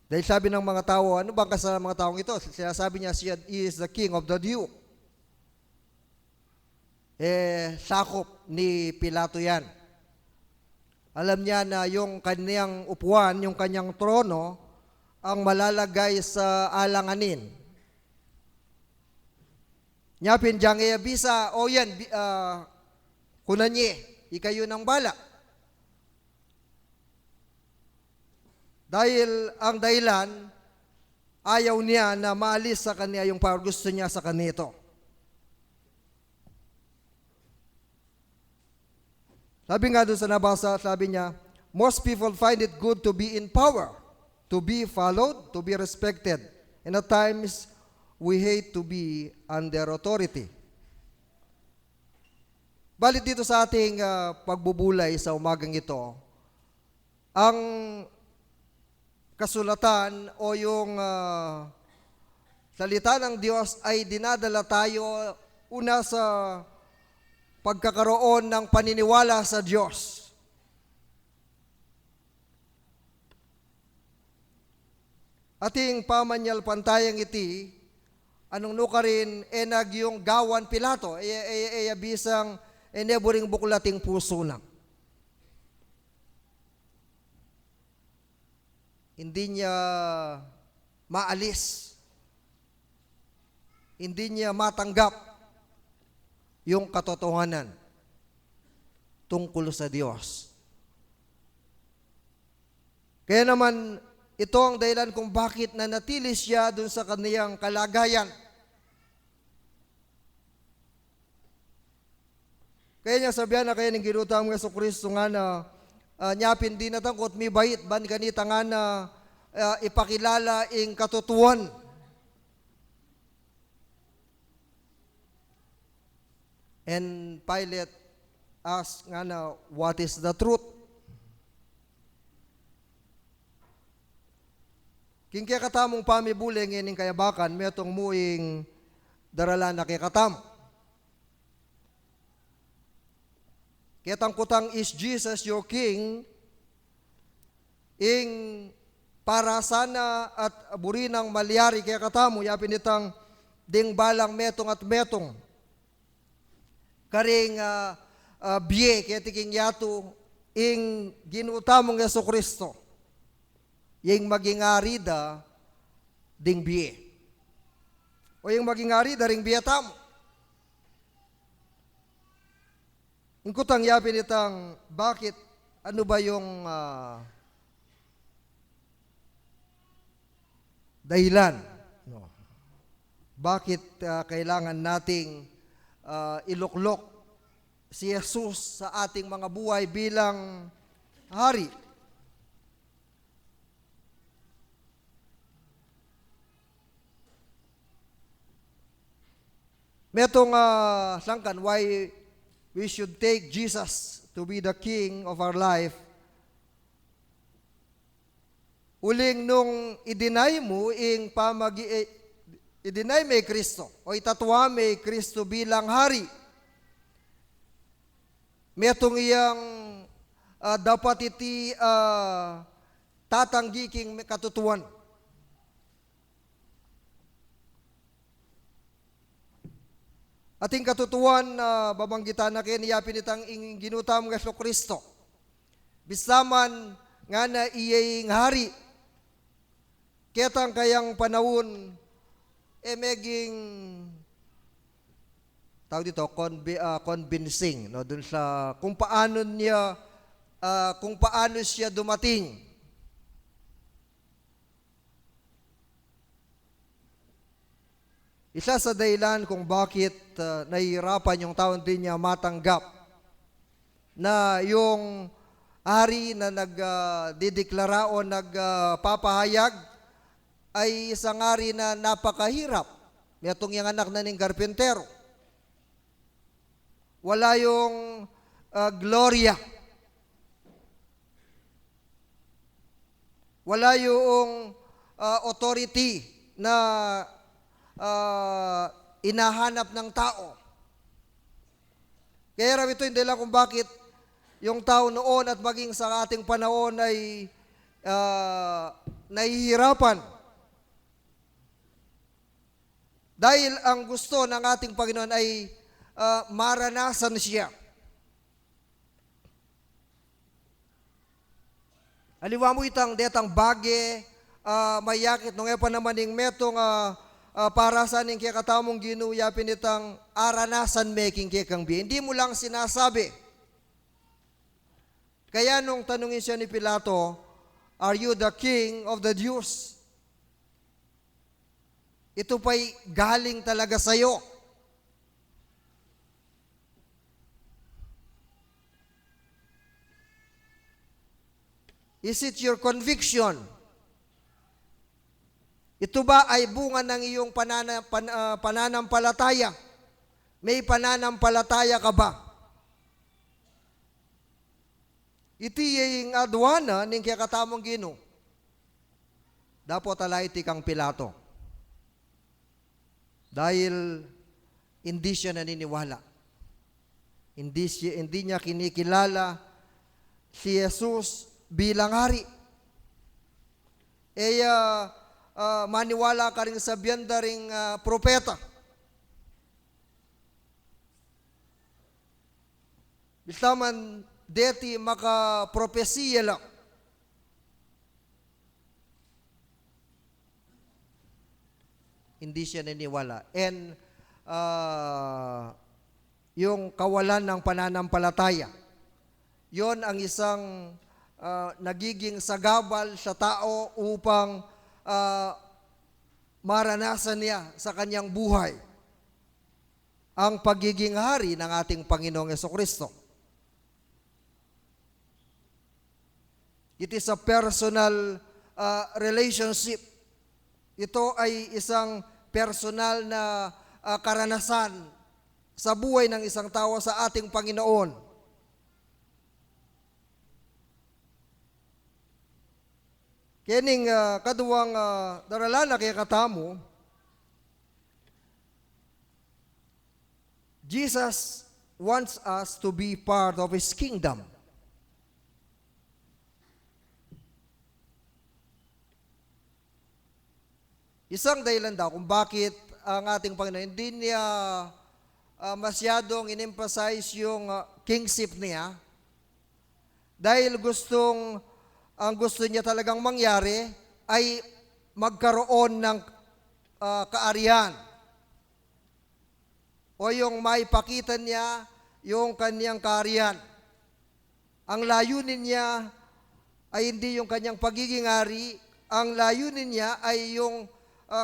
Dahil sabi ng mga tao, ano bang kasalanan ng mga taong ito? Sinasabi niya, siya is the king of the Jew. Sakop ni Pilato yan. Alam niya na yung kanyang upuan, yung kanyang trono, ang malalagay sa alanganin. Nyapin diyang bisa, o yan, kunanye, ikayo ng bala. Dahil ang dahilan, ayaw niya na maalis sa kanya yung power, gusto niya sa kanito. Sabi nga doon sa nabasa, sabi niya, most people find it good to be in power, to be followed, to be respected. And at times, we hate to be under authority. Balit dito sa ating pagbubulay sa umagang ito, ang kasulatan o yung salita ng Diyos ay dinadala tayo una sa pagkakaroon ng paniniwala sa Diyos. Ating pamanyal pantayang iti, anong nuka rin, enag yung gawan Pilato, bisang eneburing bukulating puso na. Hindi niya maalis. Hindi niya matanggap yung katotohanan tungkol sa Diyos. Kaya naman, ito ang dahilan kung bakit nanatili siya dun sa kaniyang kalagayan. Kaya niya sabihan na kaya ng ginutam ng Jesucristo nga na nyapin din na tangkot mi bait ban ganita nga na ipakilala ing katutuan. And Pilate asked nga na, what is the truth? King kaya katamong pamibuling ining kayabakan, metong muing darala na kay katam. Kaya tangkutang, is Jesus your King? Ing para sana at burinang malyari kaya katamo, yapin itang ding balang metong at metong. Karing biye kaya tiking yato, ing ginutamong Jesucristo. Yung maging arida, ding biye. O yung maging arida, ring biye tamo. Ang kutang yapin itang, bakit, ano ba yung dahilan? No. Bakit kailangan nating iluklok si Jesus sa ating mga buhay bilang hari? Metong sangkan, why we should take Jesus to be the King of our life. Uling nung i-deny mo, i-deny may Kristo, o itatwa may Kristo bilang hari. Metong iyang dapat iti tatanggiking katutuan. Ating katutuan na babanggitan na kiniyapin itang ginutam ng Jesucristo. Bisaman nga na iyang hari, ketang kayang panahon, meging tawag dito, convincing, no, dun sa kung paano siya dumating. Isa sa dahilan kung bakit nahihirapan yung taon din niya matanggap na yung hari na nagdideklara o nagpapahayag ay isang hari na napakahirap. Itong yung anak na ning karpentero. Wala yung gloria. Wala yung authority na inahanap ng tao. Kaya ito hindi lang kung bakit yung tao noon at maging sa ating panahon ay nahihirapan. Dahil ang gusto ng ating Panginoon ay maranasan siya. Aliwa mo itang detang bage, mayakit nung epa naman ng metong para sa ning kaya katamong ginuyapin itang aranasan making kaya kang bi. Hindi mo lang sinasabi. Kaya nung tanungin siya ni Pilato, "Are you the king of the Jews?" Ito pa'y galing talaga sa'yo. Is it your conviction? Ito ba ay bunga ng iyong pananampalataya? May pananampalataya ka ba? Iti yung adwana ning kaya katamong Gino. Dapat alay iti kang Pilato. Dahil hindi siya naniniwala. Hindi niya kinikilala si Jesus bilang hari. Maniwala ka rin sa biyanda ring propeta. Bistaman deti maka-propesiya lang. Hindi siya naniniwala. And yung kawalan ng pananampalataya, yon ang isang nagiging sagabal sa tao upang maranasan niya sa kanyang buhay ang pagiging hari ng ating Panginoong Jesucristo. It is a personal relationship. Ito ay isang personal na karanasan sa buhay ng isang tao sa ating Panginoon. Kening kaduwang daralana kaya katamo, Jesus wants us to be part of His kingdom. Isang dahilan daw kung bakit ang ating Panginoon hindi niya masyadong in-emphasize yung kingship niya dahil ang gusto niya talagang mangyari ay magkaroon ng kaariyan o yung maipakita niya yung kanyang kaariyan. Ang layunin niya ay hindi yung kanyang pagiging hari, ang layunin niya ay yung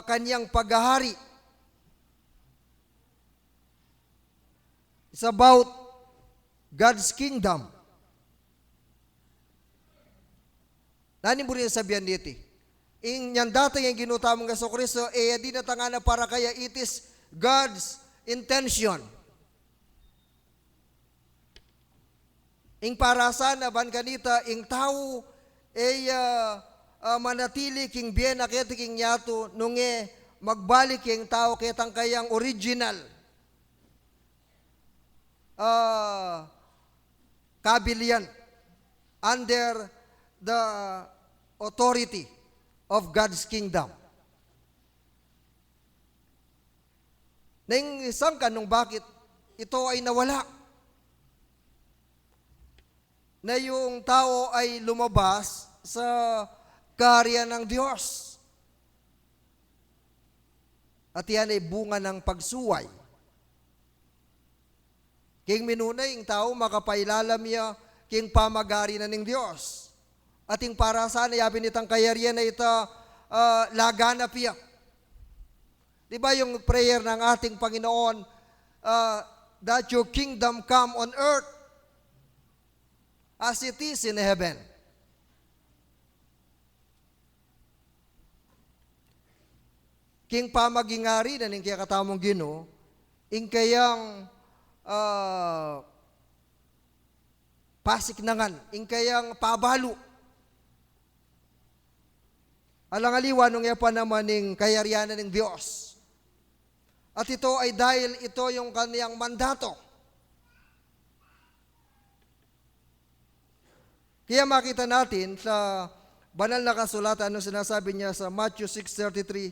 kanyang paghahari. It's about God's kingdom. Nani mo rin sabihan dito? Yung dati yung ginutamang Jesucristo, di na tanga na para kaya it is God's intention. Ing para sana ban kanita, ing tao, manatili king bien akit king yato nung magbalik king tao kitang kayang original kabilian under the authority of God's kingdom. Nang isang kanong bakit ito ay nawala na yung tao ay lumabas sa kaharian ng Diyos. At yan ay bunga ng pagsuway. King minunay, yung tao makapailalam niya, king pamagari na ng Diyos. At yung para saan, yabi nitang kayarian na ito, laganap niya. Di ba yung prayer ng ating Panginoon, that your kingdom come on earth as it is in heaven. King pamagingari na ning kaya katamong Ginoo, ing kayang pasiknangan, ing kayang pabalo. Alangaliwa nung pa naman ning kayarianan ng Diyos. At ito ay dahil ito yung kaniyang mandato. Kaya makita natin sa banal na kasulatan nung sinasabi niya sa Matthew 6:33,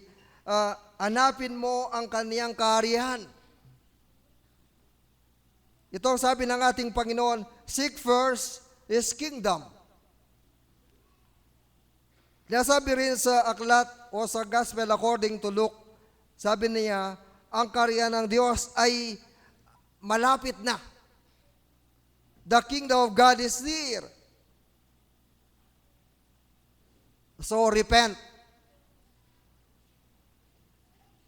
hanapin mo ang kaniyang kaharian. Ito ang sabi ng ating Panginoon, seek first His kingdom. Nasabi rin sa aklat o sa Gospel according to Luke, sabi niya, ang kaharian ng Diyos ay malapit na. The kingdom of God is near. So repent.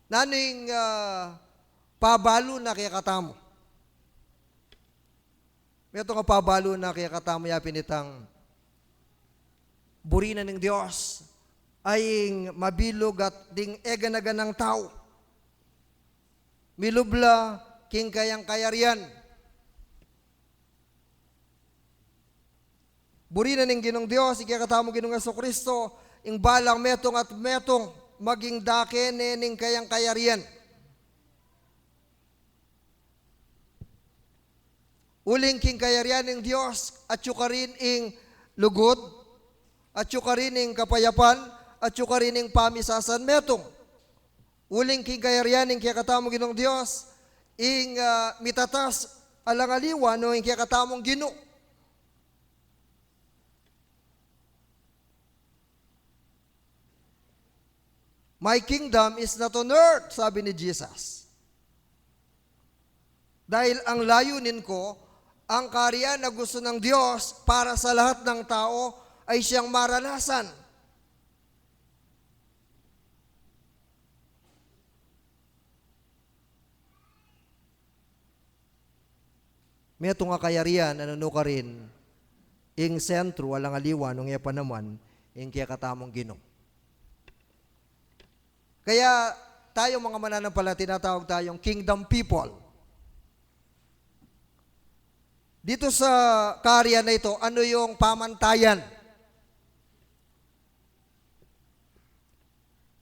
Naning pabalo na kaya katamo. May ito nga pabalo na kaya katamo yapin itang burina ng Diyos ay mabilog at ding eganagan ng tao. Milubla king kayang kayarian. Burina ng Ginong Diyos, ikakatamo Ginong Jesucristo, ing balang metong at metong maging dakene ning kayang kayarian. Uling king kayarian ng Diyos, at yukarin ing lugod, at yukarin ing kapayapan, at yukarin ing pamisasan metong. Uling king kayarian ing kiyakatamong Ginong Diyos, ing mitatas alangaliwan no ing kiyakatamong Gino. My kingdom is not on earth, sabi ni Jesus. Dahil ang layunin ko, ang kaharian na gusto ng Diyos para sa lahat ng tao ay siyang maranasan. May ito nga kayarian, ano ka rin, ing sentro, alang aliwan, nung iya pa naman, ing kaya katamong Ginoo. Kaya tayo mga mananampala, tinatawag tayong kingdom people. Dito sa kaharian na ito, ano yung pamantayan?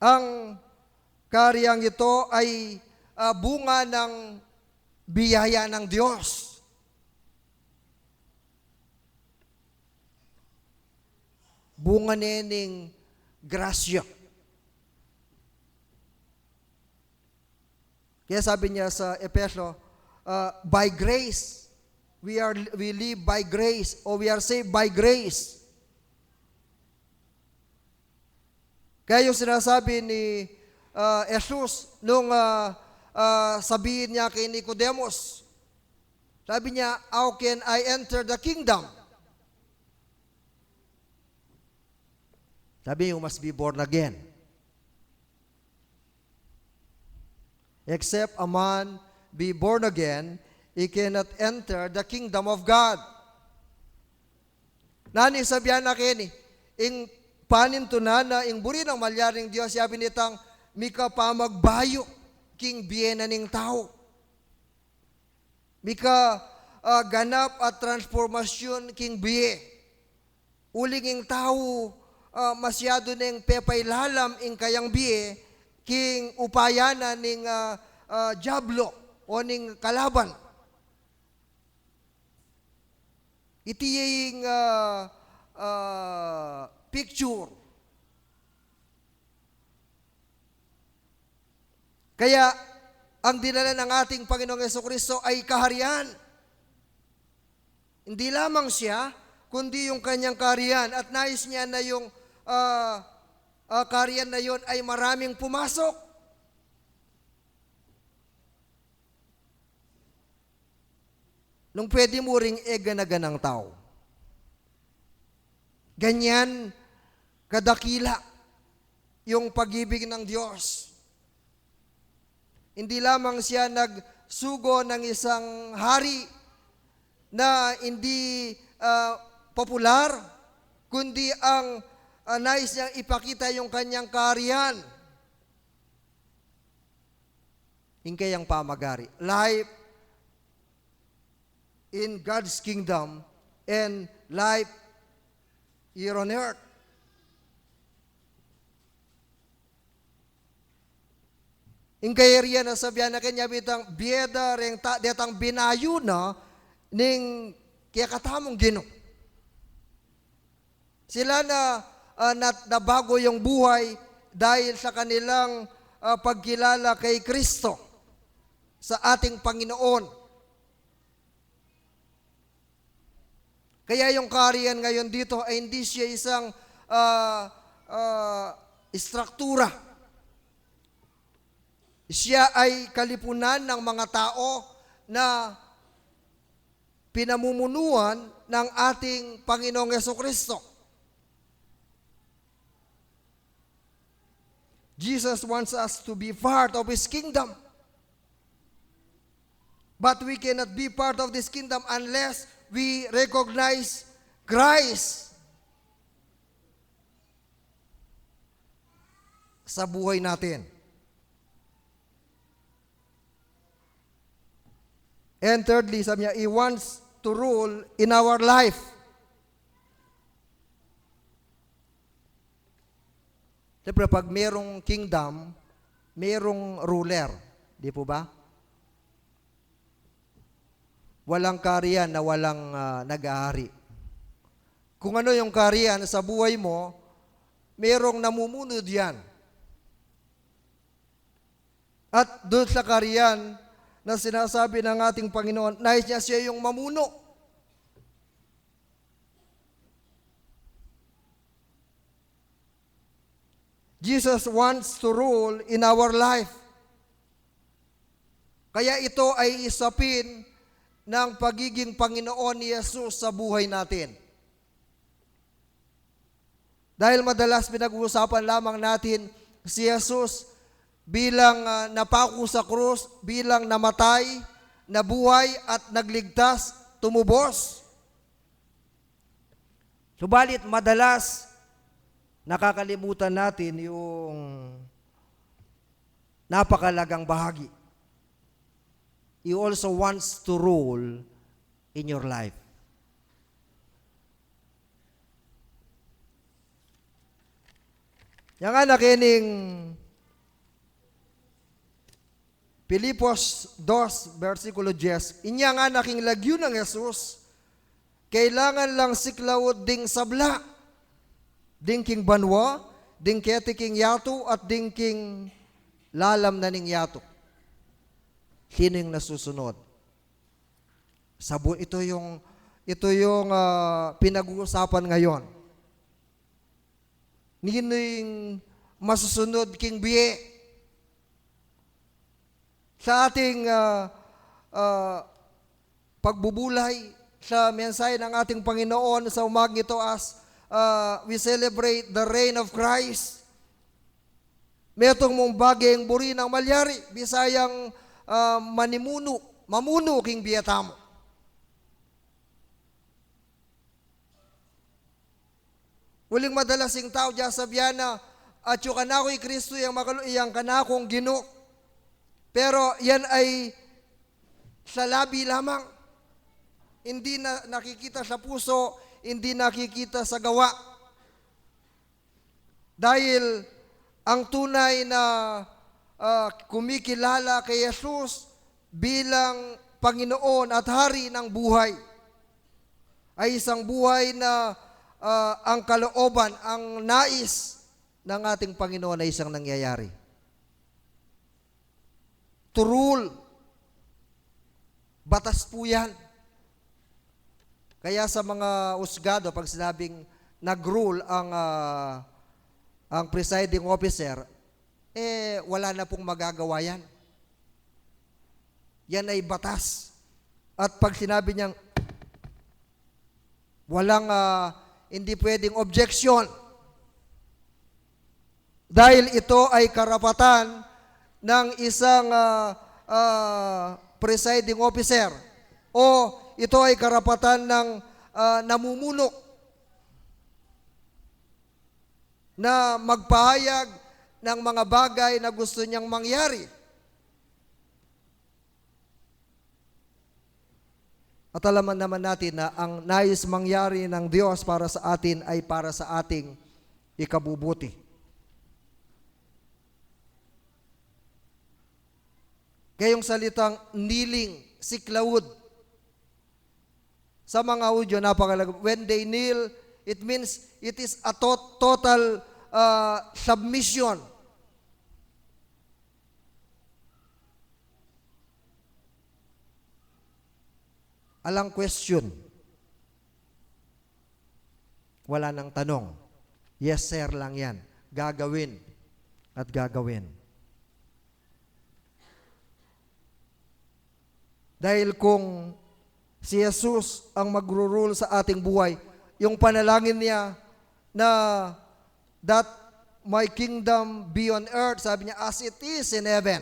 Ang kahariang ito ay bunga ng biyaya ng Diyos. Bunga nening grasya. Kaya sabi niya sa Efeso, by grace, we live by grace, or we are saved by grace. Kaya yung sinasabi ni Jesus nung sabihin niya kay Nicodemus, sabi niya, how can I enter the kingdom? Sabi, you must be born again. Except a man be born again, he cannot enter the kingdom of God. Nani sabihan na kini, ing panin tunana, ing buri ng malyaring Diyos, yabi nitang, mika pa magbayo, king biyena ning tao. Mika ganap at transformasyon, king biye. Uling ing tao, masyado ning pepay lalam, ing kayang biye, king upayana ning jablo, o ning kalaban. Iti yung picture. Kaya, ang dinala ng ating Panginoong Jesucristo ay kaharian. Hindi lamang siya, kundi yung kanyang kaharian. At nais niya na yung kaharian na yon ay maraming pumasok. Nung pwede mo ring eganagan ng tao. Ganyan kadakila yung pag-ibig ng Diyos. Hindi lamang siya nagsugo ng isang hari na hindi popular, kundi ang nais niyang ipakita yung kanyang kaharian. Hingkay ang pamagari. Life in God's kingdom and life here on earth. Hingkay riyan na sabihan na kanya bitang bieda ring detang binayo na ning kaya katamong Ginoo. Sila na nabago yung buhay dahil sa kanilang pagkilala kay Kristo sa ating Panginoon. Kaya yung kaharian ngayon dito ay hindi siya isang istruktura. Siya ay kalipunan ng mga tao na pinamumunuan ng ating Panginoong Jesucristo. Jesus wants us to be part of His kingdom. But we cannot be part of this kingdom unless we recognize Christ sa buhay natin. And thirdly, sabi niya, He wants to rule in our life. Siyempre, pag merong kingdom, merong ruler. Di po ba? Walang kaharian na walang nag-aari. Kung ano yung kaharian sa buhay mo, merong namumuno diyan. At doon sa kaharian na sinasabi ng ating Panginoon, nais niya siya yung mamuno. Jesus wants to rule in our life. Kaya ito ay isapin ng pagiging Panginoon ni Jesus sa buhay natin. Dahil madalas pinag-uusapan lamang natin si Jesus bilang napako sa krus, bilang namatay, nabuhay at nagligtas, tumubos. Subalit madalas nakakalimutan natin yung napakalagang bahagi. He also wants to rule in your life. Yang anak kining Pilipos 2, versikulo 10, inya nga naking lagyo ng Jesus, kailangan lang siklawod ding sabla, ding king banwa, ding keti king yato, at ding king lalam na ning yato. Sino yung nasusunod? Ito yung pinag-uusapan ngayon. Nino yung masusunod king biye? Sa ating pagbubulay sa mensahe ng ating Panginoon sa umagang ito as we celebrate the reign of Christ. Metong mong bagay ang buri ng malyari, Bisayang mamuno king biyatamo. Uling madalasing tao dyan sa biyana, at yung kanako'y Kristo, yung kanakong Ginoo. Pero yan ay sa labi lamang. Hindi na nakikita sa puso, hindi nakikita sa gawa. Dahil ang tunay na kumikilala kay Jesus bilang Panginoon at Hari ng buhay ay isang buhay na ang kalooban, ang nais ng ating Panginoon ay isang nangyayari. To rule. Batas po yan. Kaya sa mga usgado, pag sinabing nag-rule ang presiding officer, wala na pong magagawa yan. Yan ay batas. At pag sinabi niyang walang hindi pwedeng objection, dahil ito ay karapatan ng isang presiding officer o ito ay karapatan ng namumuno na magpahayag ng mga bagay na gusto niyang mangyari. At alaman naman natin na ang nais mangyari ng Diyos para sa atin ay para sa ating ikabubuti. Kaya yung salitang kneeling, siklawud, sa mga Hudyo, napakalaga. When they kneel It means it is a total submission. Alang question. Wala nang tanong. Yes, sir lang yan. Gagawin at gagawin. Dahil kung si Jesus ang magro-rule sa ating buhay, yung panalangin niya na that my kingdom be on earth, sabi niya, as it is in heaven.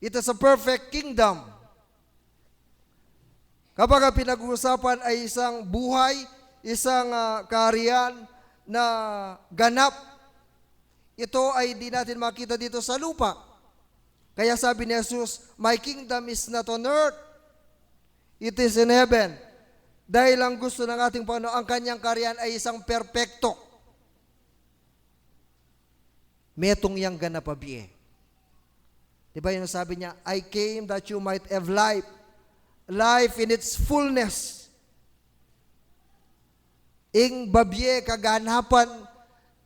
It is a perfect kingdom. Kapag pinag-uusapan ay isang buhay, isang kaharian na ganap, ito ay di natin makita dito sa lupa. Kaya sabi ni Jesus, my kingdom is not on earth, it is in heaven. Dahil ang gusto ng ating Panginoon, ang kanyang kaharian ay isang perpekto. Metong yang ganapabi. Diba yung sabi niya, I came that you might have life, life in its fullness. Ing babye kaganapan,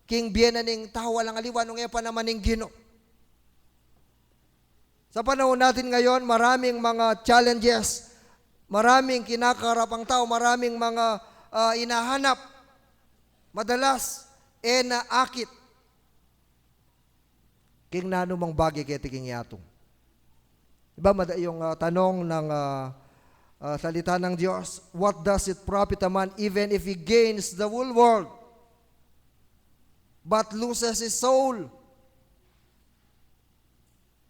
king bienaning tawa lang aliwan, nung epa naman ning Gino. Sa panahon natin ngayon, maraming mga challenges, maraming kinakarap ang tao, maraming mga inahanap. Madalas, naakit. King nanumang bagay kaya tiking yatong. Diba yung tanong ng salita ng Diyos, what does it profit a man even if he gains the whole world but loses his soul?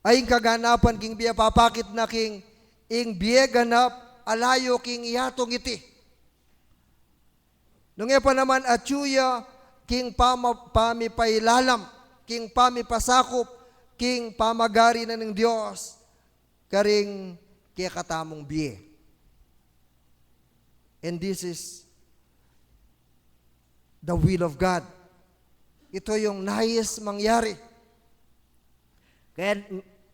Aying kaganapan king biya papakit na king ing biya ganap alayo king iyatong iti. Nung pa naman atyuya king pamipailalam, king pamipasakop, king pamagari na ng Diyos, karing kaya katamong biye. And this is the will of God. Ito yung nais mangyari. Kaya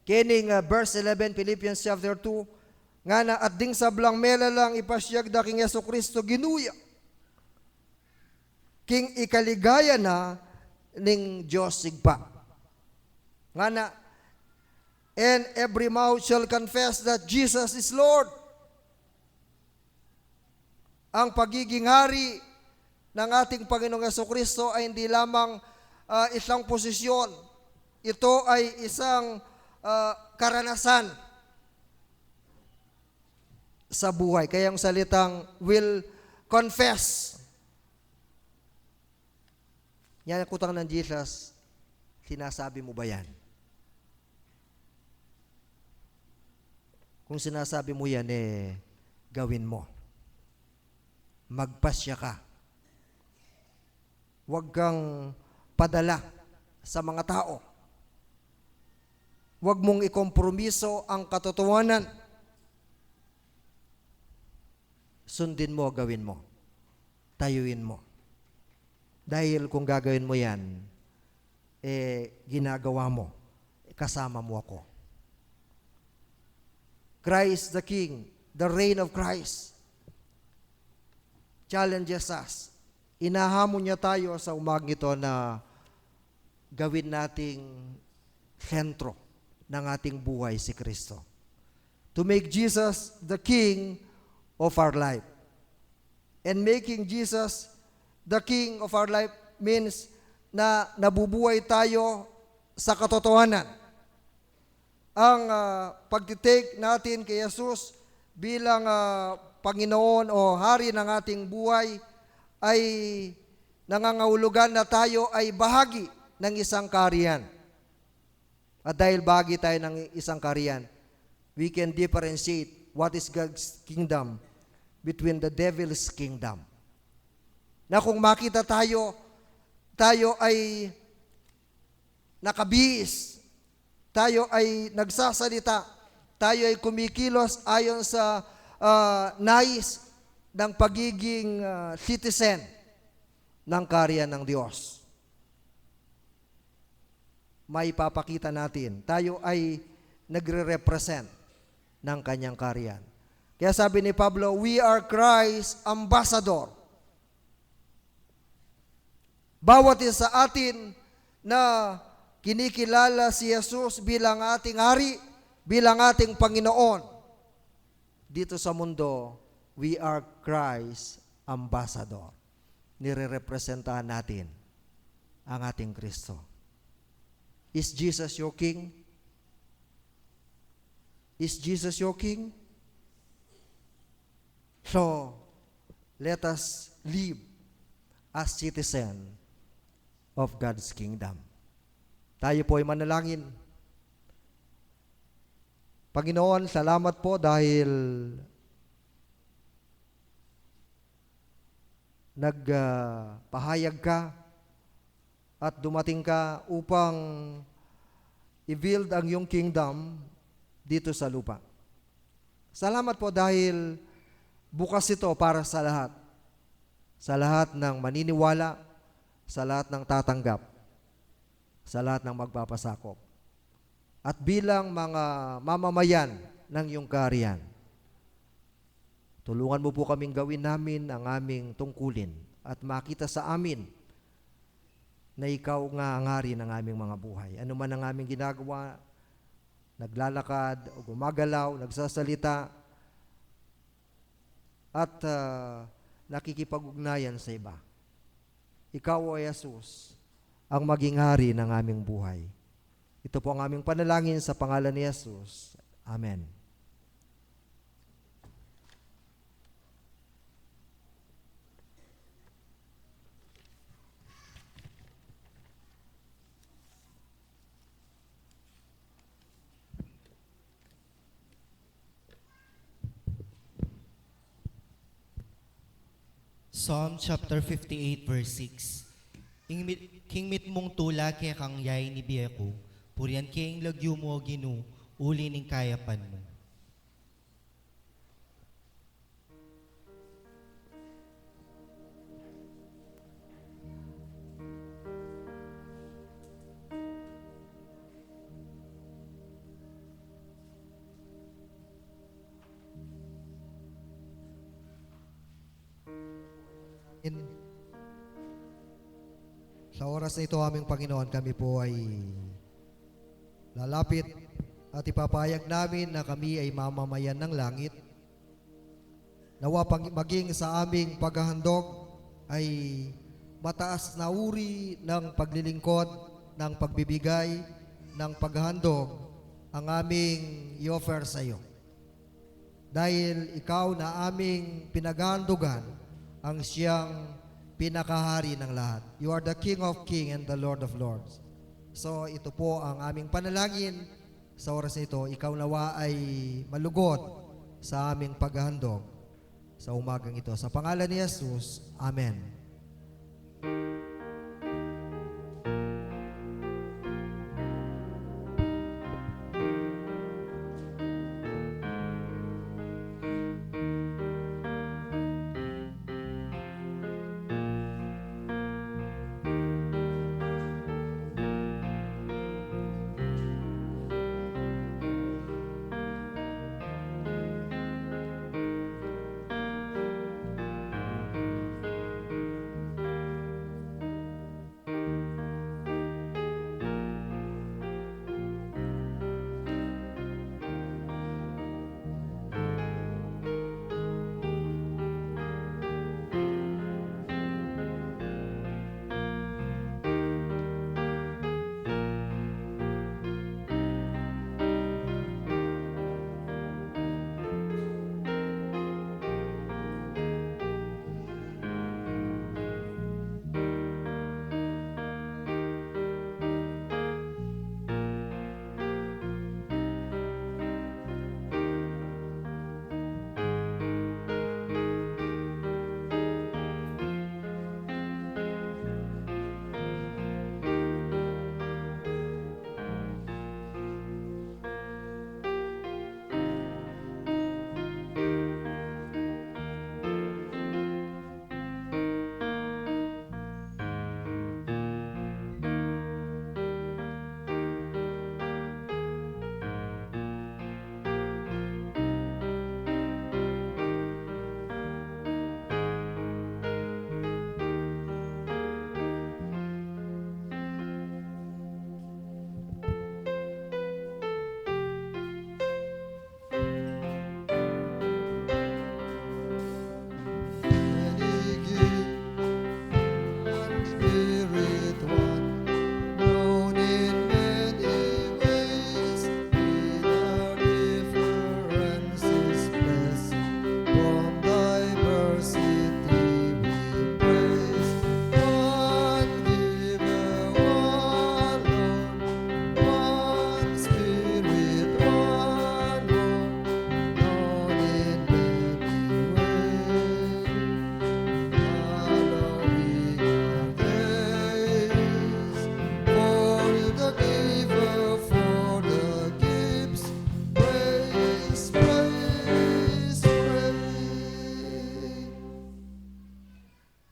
kining verse 11, Philippians chapter 2, nga na at ding sablang mela lang ipasyag da king Yesu Kristo ginuya. King ikaligaya na ning Diyos sigpa. Nga na, and every mouth shall confess that Jesus is Lord. Ang pagiging hari ng ating Panginoong Jesucristo ay hindi lamang isang posisyon. Ito ay isang karanasan sa buhay. Kaya ang salitang will confess. Yan ang kutang ng Jesus. Sinasabi mo ba yan? Kung sinasabi mo yan, gawin mo. Magpasya ka. Huwag kang padala sa mga tao. Huwag mong ikompromiso ang katotohanan. Sundin mo, gawin mo. Tayuin mo. Dahil kung gagawin mo yan, ginagawa mo. Kasama mo ako. Christ the King, the reign of Christ, challenges us. Inahamon niya tayo sa umagang ito na gawin nating sentro ng ating buhay si Kristo. To make Jesus the King of our life. And making Jesus the King of our life means na nabubuhay tayo sa katotohanan. Ang pagtitake natin kay Jesus bilang Panginoon o Hari ng ating buhay ay nangangahulugan na tayo ay bahagi ng isang kaharian. At dahil bahagi tayo ng isang kaharian, we can differentiate what is God's kingdom between the devil's kingdom. Na kung makita tayo ay nakabihis, tayo ay nagsasalita, tayo ay kumikilos ayon sa nais ng pagiging citizen ng kaharian ng Diyos. May papakita natin, tayo ay nagre-represent ng kanyang kaharian. Kaya sabi ni Pablo, we are Christ's ambassador Bawat isa sa atin na kinikilala si Jesus bilang ating hari, bilang ating Panginoon. Dito sa mundo, we are Christ ambassador. Nire-representahan natin ang ating Kristo. Is Jesus your King? Is Jesus your King? So, let us live as citizen of God's kingdom. Tayo po ay manalangin. Panginoon, salamat po dahil nagpahayag ka at dumating ka upang i-build ang iyong kingdom dito sa lupa. Salamat po dahil bukas ito para sa lahat. Sa lahat ng maniniwala, sa lahat ng tatanggap, sa lahat ng magpapasakop. At bilang mga mamamayan ng iyong kaharian, tulungan mo po kaming gawin namin ang aming tungkulin at makita sa amin na ikaw nga ang hari ng aming mga buhay. Ano man ang aming ginagawa, naglalakad, o gumagalaw, nagsasalita, at nakikipag-ugnayan sa iba. Ikaw, O Jesus, ang maging hari ng aming buhay. Ito po ang aming panalangin sa pangalan ni Jesus. Amen. Psalm chapter 58 verse 6. King mit mong tula kaya kang yay ni biyeko, purian kaya lagyo mo ginu, uli ning kayapan mo. Sa oras na ito, aming Panginoon, kami po ay lalapit at ipapahayag namin na kami ay mamamayan ng langit. Nawa maging sa aming paghahandog ay mataas na uri ng paglilingkod, ng pagbibigay, ng paghahandog ang aming i-offer sa iyo. Dahil ikaw na aming pinaghahandogan ang siyang pinakahari ng lahat. You are the King of Kings and the Lord of Lords. So ito po ang aming panalangin sa oras na ito. Ikaw nawa ay malugod sa aming paghahandog sa umagang ito. Sa pangalan ni Jesus, Amen.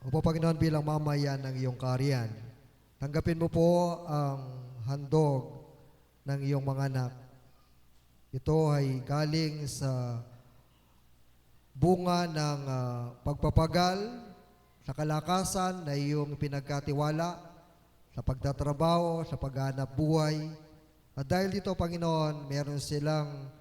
O po, Panginoon, bilang mamayan ng iyong kaharian, tanggapin mo po ang handog ng iyong mga anak. Ito ay galing sa bunga ng pagpapagal, sa kalakasan na iyong pinagkatiwala, sa pagtatrabaho, sa paghanap buhay. At dahil dito, Panginoon, meron silang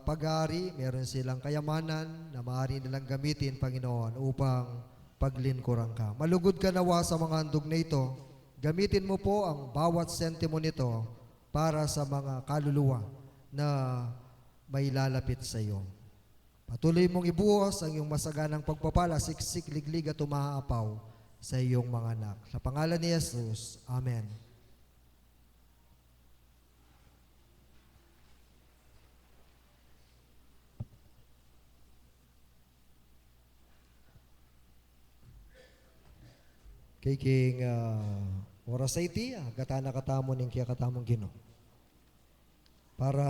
pag-aari, meron silang kayamanan na maaari nilang gamitin, Panginoon, upang paglingkuran ka. Malugod ka nawa sa mga handog na ito. Gamitin mo po ang bawat sentimo nito para sa mga kaluluwa na may lalapit sa iyo. Patuloy mong ibuhos ang iyong masaganang pagpapala, siksik, liglig at umaapaw sa iyong mga anak. Sa pangalan ni Jesus, Amen. Kay king oras sa iti, katana katamo ning kaya katamong Ginoo. Para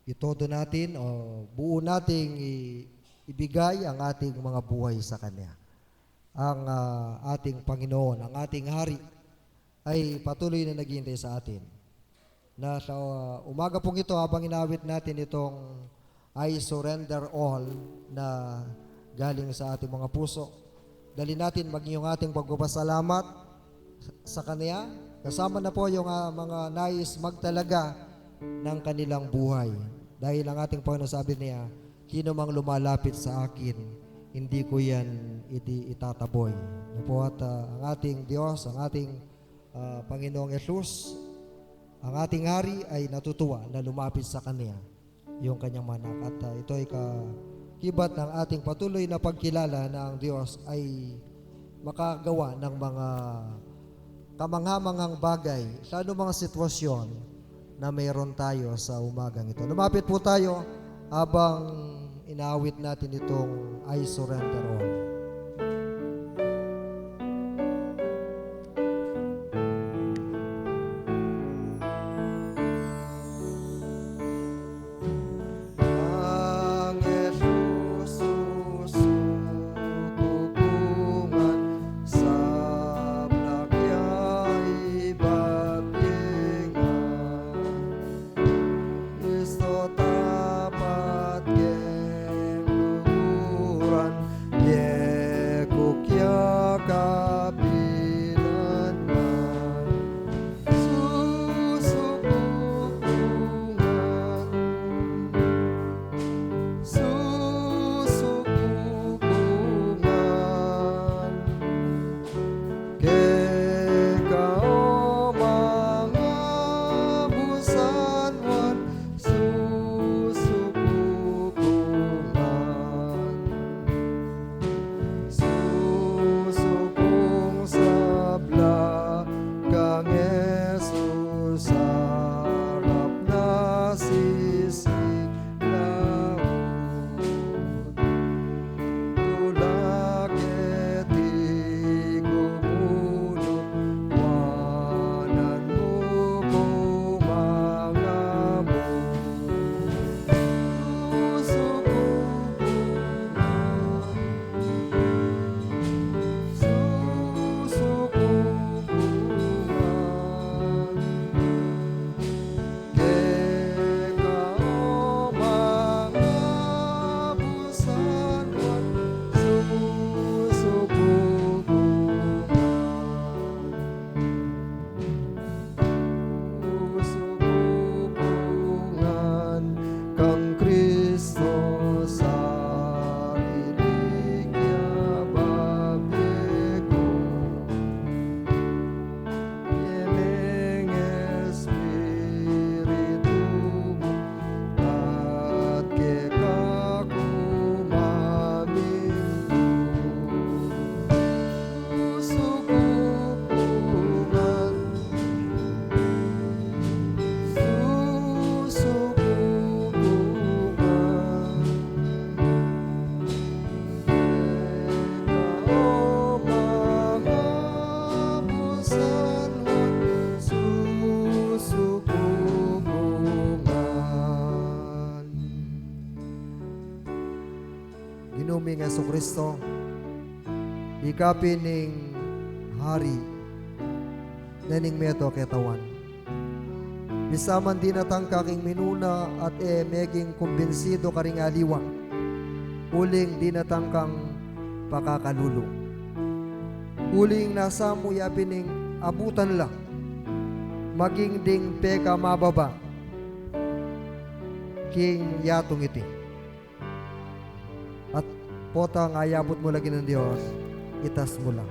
itodo natin o buo nating ibigay ang ating mga buhay sa Kanya. Ang ating Panginoon, ang ating Hari ay patuloy na naghihintay sa atin. Na sa umaga pong ito, habang inawit natin itong I surrender all na galing sa ating mga puso, dali natin maging yung ating pagpapasalamat sa Kanya. Kasama na po yung mga nais magtalaga ng kanilang buhay. Dahil ang ating Panginoon sabi niya, sino mang lumalapit sa akin, hindi ko yan itataboy. Yan po at ang ating Diyos, ang ating Panginoong Yesus, ang ating Hari ay natutuwa na lumapit sa Kanya, yung Kanyang manak. At ito ay kibat ng ating patuloy na pagkilala na ang Diyos ay makagawa ng mga kamanghamanghang bagay sa anumang sitwasyon na mayroon tayo sa umagang ito. Lumapit po tayo habang inaawit natin itong I surrender all. Ang Jesus susutukungan sa blagyay batingan. Kristo tapat ken luhuran, Ginuming Yesu Kristo, ikapin ning hari naning meto ketawan. Bisaman di natangka king minuna at meging kumbinsido karing aliwa, uling di natangkang pakakalulo. Uling nasa mo yapining abutan lang, maging ding peka mababa, king yatong iti. At potang ayabot mo lagi ng Diyos, itas mo lang.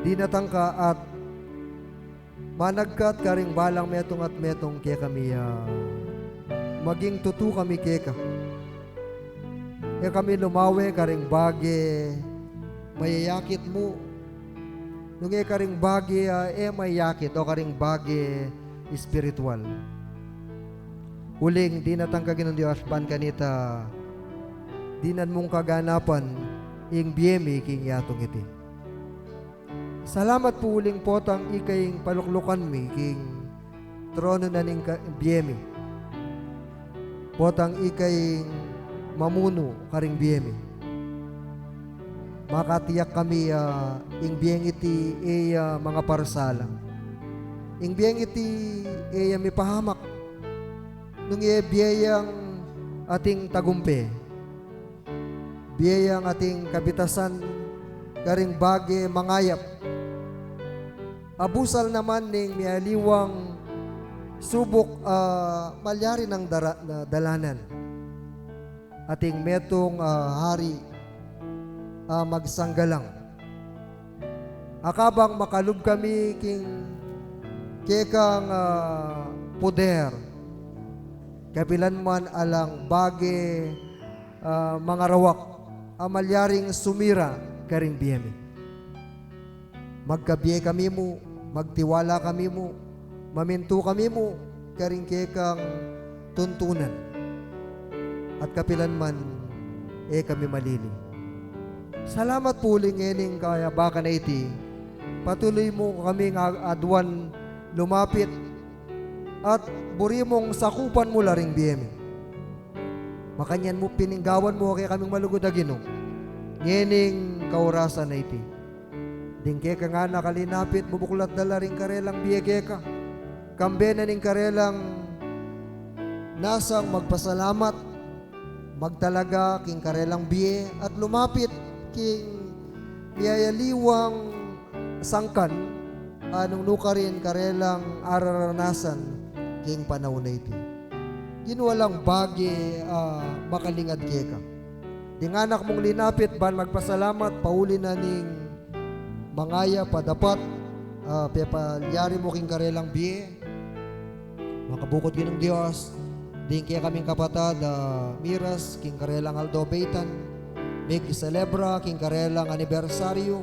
Di natangka at managkat karing balang metong at metong kaya kami maging tutu kami keka. Kaya kami lumawe karing bage mayayakit mo. Nung karing bage mayakit o karing bage spiritual. Uling di natangkagin ng Diyos pan kanita dinan mong kaganapan ing biyemi king yatong iti. Salamat po uling potang ikaying paluklukan mi king trono na ning biyemi. Potang ikaying mamuno karing biyemi. Makatiyak kami ing biyeng iti mga parsala. Ing biyeng iti mi pahamak. Nung biyayang ating tagumpe. Biyayang ating kabitasan karing bage mangayap. Abusal naman ning mialiwang subok malyari ng dalanan. Ating metong hari magsanggalang. Akabang makalub kami king kekang poder. Kapilan man alang bage mga rawak amalyaring sumira karing biyemi. Magkabiye kami mo, magtiwala kami mo, maminto kami mo, karing kekang tuntunan. At kapilan man, kami malili. Salamat po uling ening kaya baka na iti. Patuloy mo kaming adwan lumapit at buri mong sakupan mo laring biyemi. Makanyan mo pininggawan mo kaya kaming malugod na Ginoo. Ngening kaurasan na iti. Dingke ka nga nakalinapit, bubuklat dala ring karelang biyege ka. Kambe na ning karelang nasang magpasalamat, magtalaga king karelang biye at lumapit king biyayaliwang sangkan anong nukarin karelang araranasan king panahon na iti. Ginuwalang bagi makalingad keka. Ding anak mong linapit ban magpasalamat, pauli na ning mangaya padapat pepalyari mo king karelang biye. Makabukod ginong Diyos. Ding kaya kaming kapatad Miras king karelang Aldo Beitan. Mig celebra king karelang anibersaryo.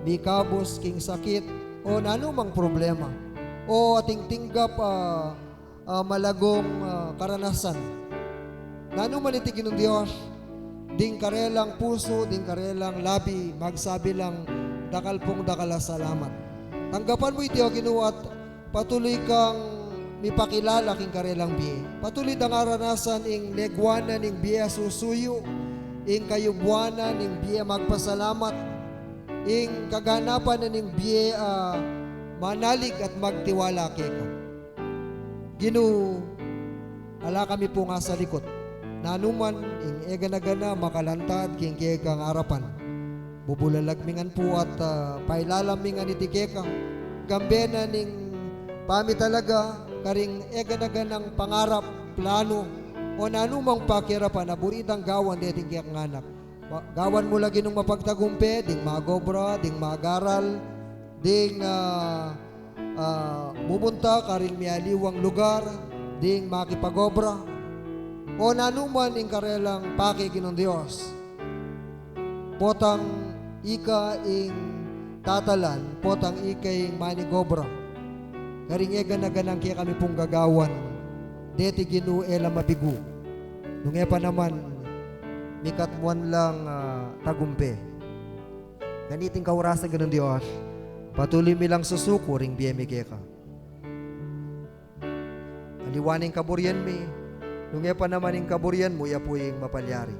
Mi kabos king sakit o nanumang problema. O ating tinggap malagong karanasan. Nanuman iti ginong Diyos. Ding karelang puso, ding karelang labi, magsabi lang dakal pong dakala salamat. Tanggapan mo iti o Ginoo at patuloy kang mipakilala king karelang biye. Patuloy dang aranasan ing legwanan ing biye susuyo, ing kayubwanan ing biye magpasalamat, ing kaganapan ing biye manalig at magtiwala keka. Ginoo, ala kami po nga sa likod. Nanuman ing eganagana makalantad king kekang arapan. Bubulalagmingan po at pailalamingan iti kekang gambena ning pami talaga karing eganaganang pangarap, plano o nanumang pakirapan na buritang gawan di ating kekang anak. Gawan mo lagi nung mapagtagumpe, ding magobra, ding magaral, ding bumunta karing mialiwang lugar, ding makipagobra o nanuman ing karelang paki ginong Diyos. Potang ika ing tatalan, potang ika ing manigobra. Karing egan-aganang kaya kami pong gagawan, deti Ginoo ela mabigu. Nung pa naman, mikatmuan lang tagumpe. Ganiting kaurasan ganun Diyos, patuloy mi lang susuko ring biyemi keka. Aliwaning kaburyan mi, nung pa naman yung kaburyan mo, ya po yung mapalyari.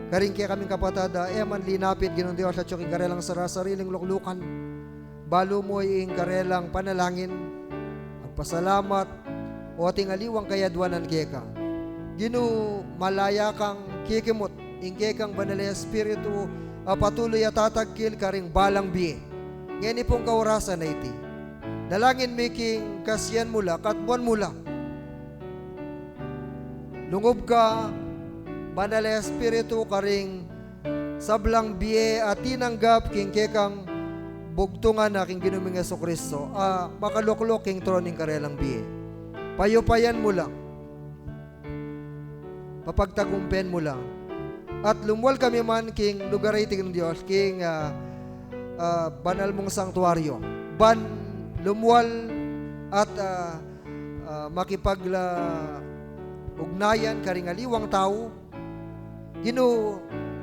Karing kaya kaming kapatada, man linapit ginong Diyos at yung karelang sariling luklukan. Balo mo yung karelang panalangin, agpasalamat, o ating aliwang kayadwanan keka. Ginu malaya kang kikimot, ingke kang banal na Espiritu, patuloy at tatagkil karing balang biye. Ngayon pong kaurasan na iti. Dalangin making kasyan mula, katbuan mula. Lungob ka, banal na Espiritu, karing sablang biye at tinanggap king kekang bugtungan na king ginuming Yesu Kristo, makaluklok king troning karelang biye. Payupayan mo lang, papagtagumpen mo lang, at lumwal kami man king lugar iti ng Diyos, king banal mong sanktuaryo, lumwal at makipagla ugnayan karing aliwang tao,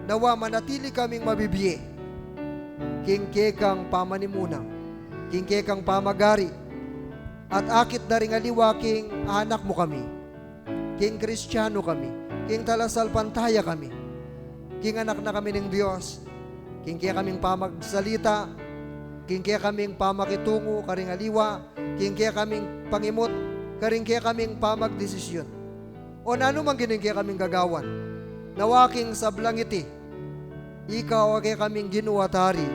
nawa manatili kaming mabibiye, king kekang pamanimuna, king kekang pamagari, at akit na ring aliwa king anak mo kami, king Kristiyano kami, king talasal pantaya kami, king anak na kami ng Diyos, king kaya kaming pamagsalita, king kaya kaming pamakitungo, karing aliwa, king kaya kaming pangimot, karing kaya kaming pamagdesisyon. O nano man gining kaya kaming gagawan, nawaking sablang iti, ikaw kaya kaming ginuwatari,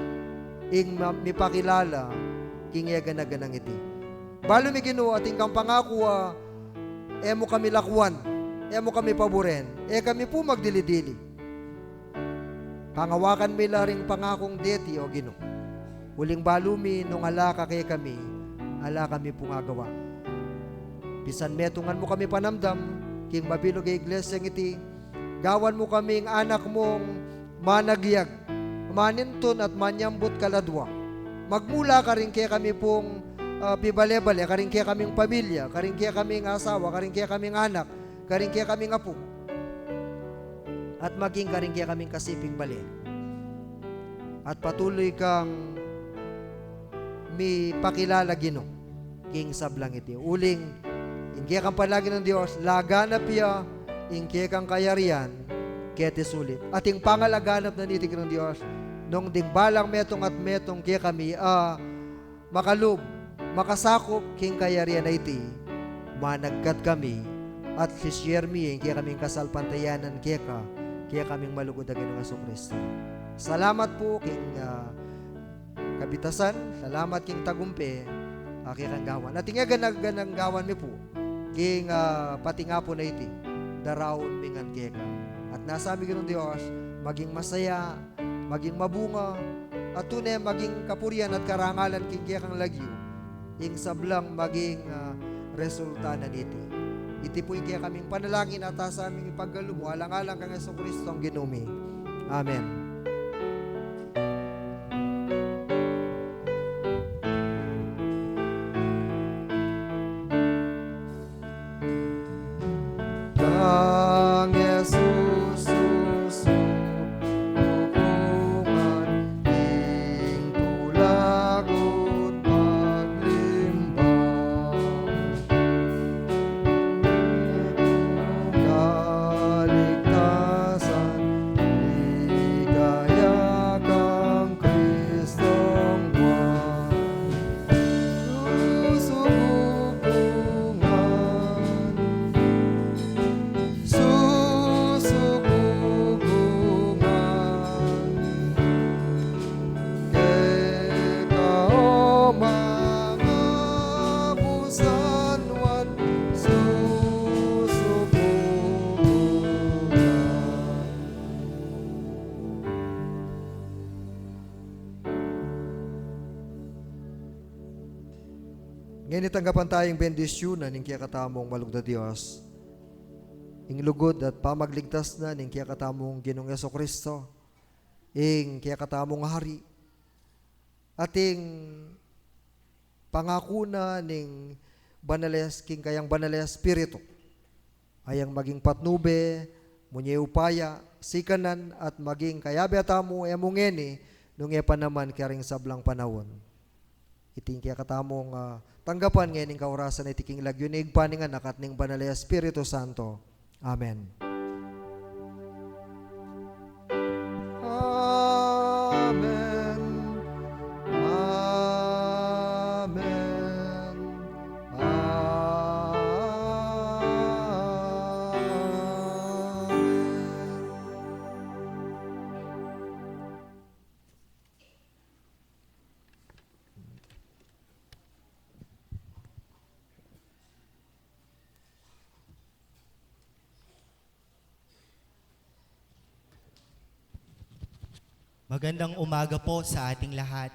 ing mipakilala, king yaganag-ganang iti. Balo mi Ginoo ating kang pangako, emo kami lakwan, emo kami paboren, kami po magdili-dili. Pangawakan mi laring pangakong deti o Ginoo. Huling balumi nung alaka kay kami, ala kami pungagawa. Bisan metungan mo kami panamdam, king mabilog ay iglesia ngiti, gawan mo kaming anak mong managiyag, maninton at manyambot kaladwa. Magmula ka rin kaya kami pong pibale-bale, karing kaya kaming pamilya, karing kaya kaming asawa, karing kaya kaming anak, karing kaya kaming apo, at maging karing kaya kaming kasiping bali. At patuloy kang mi pakilala Ginoo, king sablang iti. Uling, ingkaya kang palagi ng Diyos, laganap ya, ingkaya kang kayarian, kete sulit. At ing pangalaganap na nitig ng Diyos, nung ding balang metong at metong kaya kami, makalub, makasakop king kayarian na iti, managkat kami, at sishare mi, kaya kaming kasalpantayanan kaya kaming malugod na Ginoong Jesucristo. Salamat po king kabitasan, salamat king tagumpe, kaya kang gawan. At nga ganang gawan mi po, king pati nga po na iti, darawon mingan kaya ka. At nasa amin Ginoong Diyos, maging masaya, maging mabunga, at tunay maging kapurian at karangalan king kaya kang lagyo, ing sablang maging resulta na niti. Iti po kaya kaming panalangin at sa aming ipaggalumo, alang-alang kang Yesu Kristo ang ginumi. Amen. Kang Jesus susukungan, ing tulagot paglimbang, kaligtasan, ligaya kang Kristong Juan. Ngayon itanggapan tayong bendisyonan ng kaya katamong malugda Diyos. Ing lugod at pamagligtas na ng kaya katamong Ginoong Yesu Kristo. Ing kaya katamong hari. Ating pangako na ng banales, king kayang banales Espiritu. Ayang maging patnube, munye upaya, sikanan at maging kayabe atamo emungeni nung epa naman karing sablang panahon. Iting kaya katamong tanggapan ngayon ng kaurasan na itiking lagyunig paningan akat ng banal na Espiritu Santo. Amen. Amen. Amen. Amen. Magandang umaga po sa ating lahat.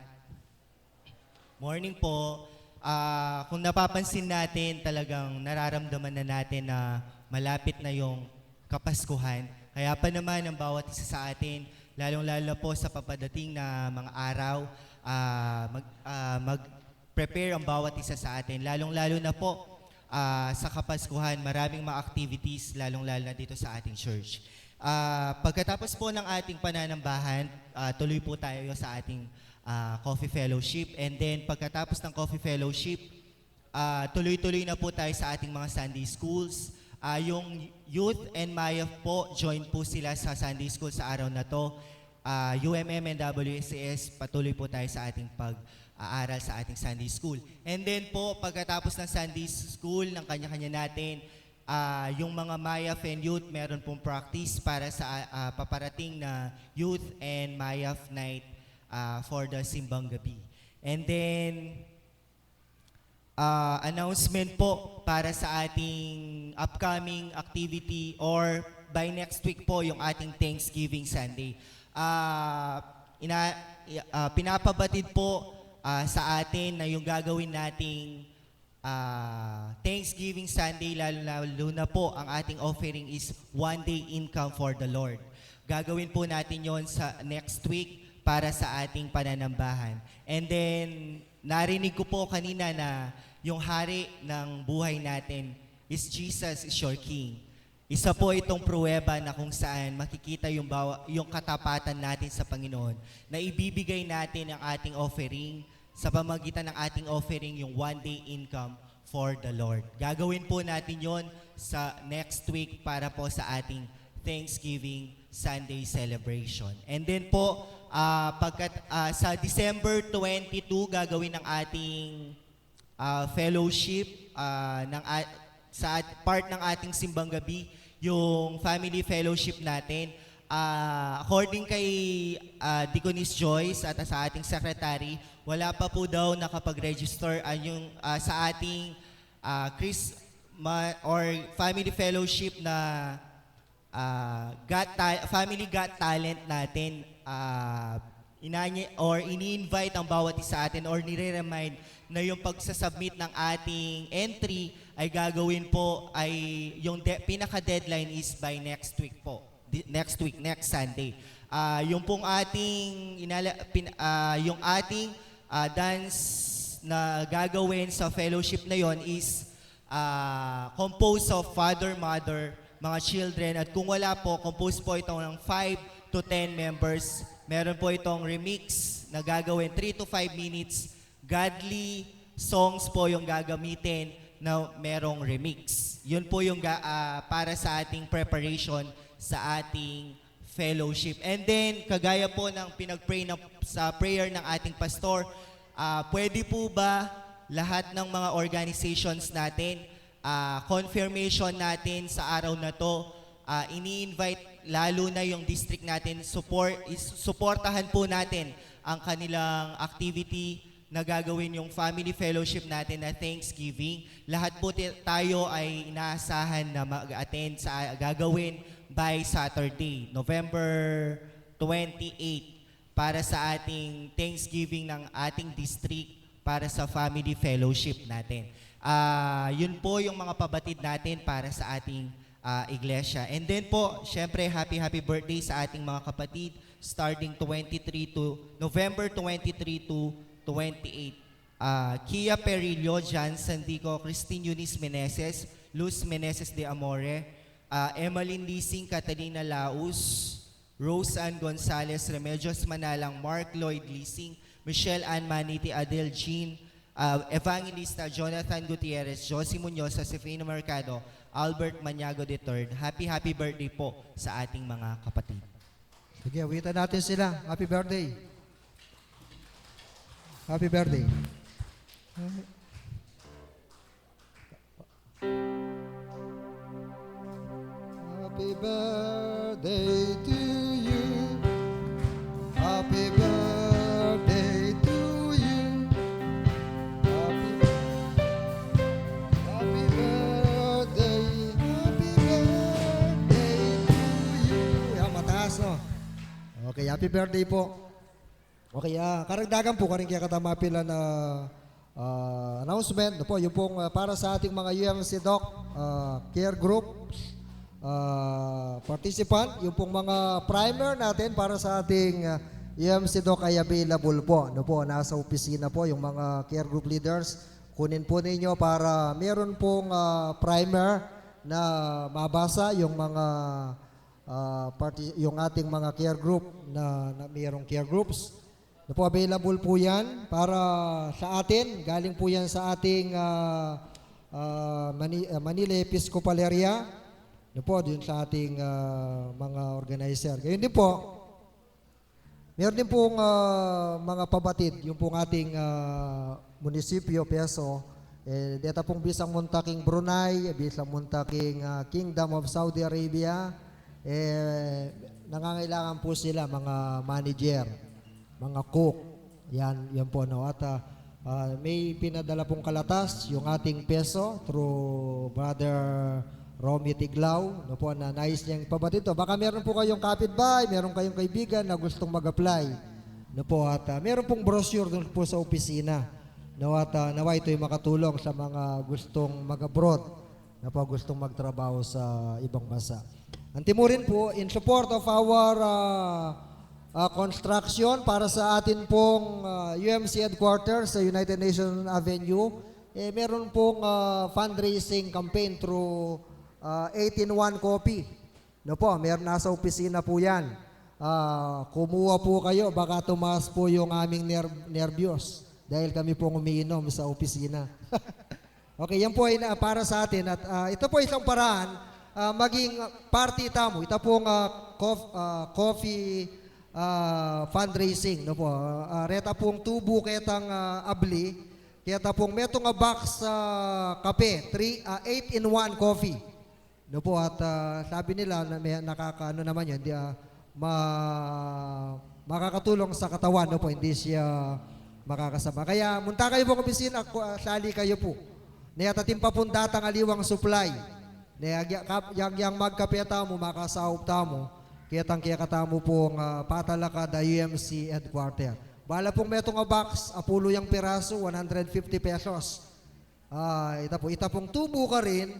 Morning po. Kung napapansin natin, talagang nararamdaman na natin na malapit na yung Kapaskuhan. Kaya pa naman ang bawat isa sa atin, lalong-lalo na po sa papadating na mga araw, mag-prepare ang bawat isa sa atin. Lalong-lalo na po sa Kapaskuhan, maraming mga activities, lalong-lalo na dito sa ating church. Pagkatapos po ng ating pananambahan, tuloy po tayo sa ating coffee fellowship. And then pagkatapos ng coffee fellowship, tuloy-tuloy na po tayo sa ating mga Sunday schools. Yung Youth and Maya po, join po sila sa Sunday school sa araw na to. UMM and WSCS, patuloy po tayo sa ating pag-aaral sa ating Sunday school. And then po, pagkatapos ng Sunday school, ng kanya-kanya natin, yung mga Mayaf and Youth, meron pong practice para sa paparating na Youth and Mayaf Night for the Simbang Gabi. And then, announcement po para sa ating upcoming activity or by next week po yung ating Thanksgiving Sunday. Pinapabatid po sa atin na yung gagawin nating Thanksgiving Sunday, lalo na po ang ating offering is one day income for the Lord. Gagawin po natin yon sa next week para sa ating pananambahan. And then, narinig ko po kanina na yung hari ng buhay natin is Jesus is your King. Isa po itong pruweba na kung saan makikita yung katapatan natin sa Panginoon na ibibigay natin ang ating offering sa pamagitan ng ating offering yung one day income for the Lord. Gagawin po natin yon sa next week para po sa ating Thanksgiving Sunday celebration. And then po, sa December 22, gagawin ng ating fellowship sa part ng ating Simbang Gabi, yung family fellowship natin. According kay Deaconess Joyce at sa ating secretary, wala pa po daw nakapag-register sa ating family fellowship na Family Got Talent natin. Ini-invite ang bawat isa atin or nire-remind na yung pagsasubmit ng ating entry ay gagawin po ay yung pinaka-deadline is by next week po. Next Sunday. Yung pong ating yung ating dance na gagawin sa fellowship na yon is composed of father, mother, mga children, at kung wala po, composed po ito ng 5 to 10 members. Meron po itong remix na gagawin 3 to 5 minutes. Godly songs po yung gagamitin na merong remix. Yun po yung para sa ating preparation sa ating fellowship. And then, kagaya po ng pinag-pray sa prayer ng ating pastor, pwede po ba lahat ng mga organizations natin, confirmation natin sa araw na to, ini-invite lalo na yung district natin, supportahan po natin ang kanilang activity na gagawin yung family fellowship natin na Thanksgiving. Lahat po tayo ay inaasahan na mag-attend sa gagawin by Saturday, November 28, para sa ating Thanksgiving ng ating district para sa family fellowship natin. Yun po yung mga pabatid natin para sa ating iglesia. And then po, syempre, happy birthday sa ating mga kapatid starting November 23 to 28. Kia Perillo, Jan Sandico, Christine Eunice Meneses, Luz Meneses de Amore, Emmeline Lising, Catalina Laus, Rose Ann Gonzalez, Remedios Manalang, Mark Lloyd Lising, Michelle Ann Maniti, Adel Jean, Evangelista Jonathan Gutierrez, Josie Muñoz, Josefino Mercado, Albert Maniago III. Happy birthday po sa ating mga kapatid. Sige, awitan natin sila. Happy birthday. Happy birthday. Happy birthday to you. Happy birthday to you. Happy birthday. Happy birthday to you. Yan, mataas, no? Okay, happy birthday po. Okay, karagdagan po karing kaya katama pila na announcement no po, yung pong para sa ating mga UMC Doc care group participant, yung pong mga primer natin para sa ating UMC Doc ay available po. No po, nasa opisina po yung mga care group leaders. Kunin po ninyo para meron pong primer na mabasa yung mga yung ating mga care group na mayroong care groups. Na po, available po yan para sa atin. Galing po yan sa ating Manila Episcopal Area. Na po, dun sa ating mga organizer. Ngayon din po, meron din pong mga pabatid, yung pong ating munisipyo, Peso. Dito pong bisang muntaking Brunei, bisang muntaking Kingdom of Saudi Arabia. Nangangailangan po sila, mga manager, mga cook, yan po, no. At may pinadala pong kalatas yung ating Peso through Brother Romy Tiglao, no po, na nais niyang ipabatid to. Baka meron po kayong kapitbahay, meron kayong kaibigan na gustong mag-apply, no po, at meron pong brochure doon po sa opisina, no, at nawa ito'y makatulong sa mga gustong mag-abroad, na po, gustong magtrabaho sa ibang bansa. Antimurin po, in support of our construction para sa atin pong UMC headquarters sa United Nations Avenue, meron pong fundraising campaign through 18-1 Coffee. No po, meron nasa opisina po yan. Kumuha po kayo, baka tumaas po yung aming nervyos dahil kami pong umiinom sa opisina. Okay, yan po ay para sa atin at ito po isang paraan maging party tamo. Ito pong coffee fundraising, no po. Reta pong tubo ketang abli, keta pong metong box kape, 8-in-1 coffee. No po, at sabi nila na may nakakaano naman yun, makakatulong sa katawan, no po, hindi siya makakasama. Kaya munta kayo po opisina, sali kayo po. Nayatatim pa pong datang aliwang supply. Yang magkapeta mo, makasaop tamo. Kaya katamo pong patalakad UMC headquarter. Bala pong metong box, apulo yung piraso, 150 pesos. Ita pong tubo ka rin,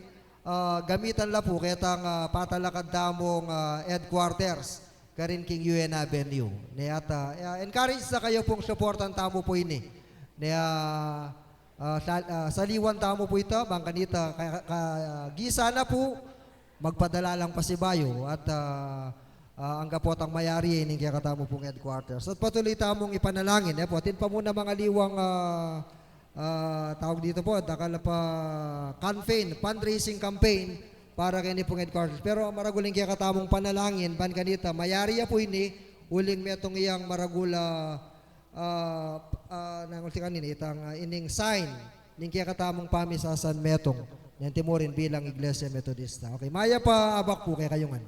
gamitan la po ketang patalakad damong headquarters, karin king UN Avenue. Encourage sa kayo pong supportan tamo po ini. Saliwan tamo po ito, bangkanita, gisa na po, magpadala lang pa si Bayo at ang kapot ang mayari ng kaya katamo pong headquarters. At patuloy tamong ipanalangin. Atin pa muna mga liwang tawag dito po, nakala pa campaign, fundraising campaign para kayo pong headquarters. Pero maraguling kaya katamong panalangin, ban kanita, mayari po ini, uling metong iyang maragula nangulti kanina, itang ining sign, ning kaya katamong pamisasan metong, yan timurin bilang Iglesia Metodista. Okay, maya pa abak po kaya kayong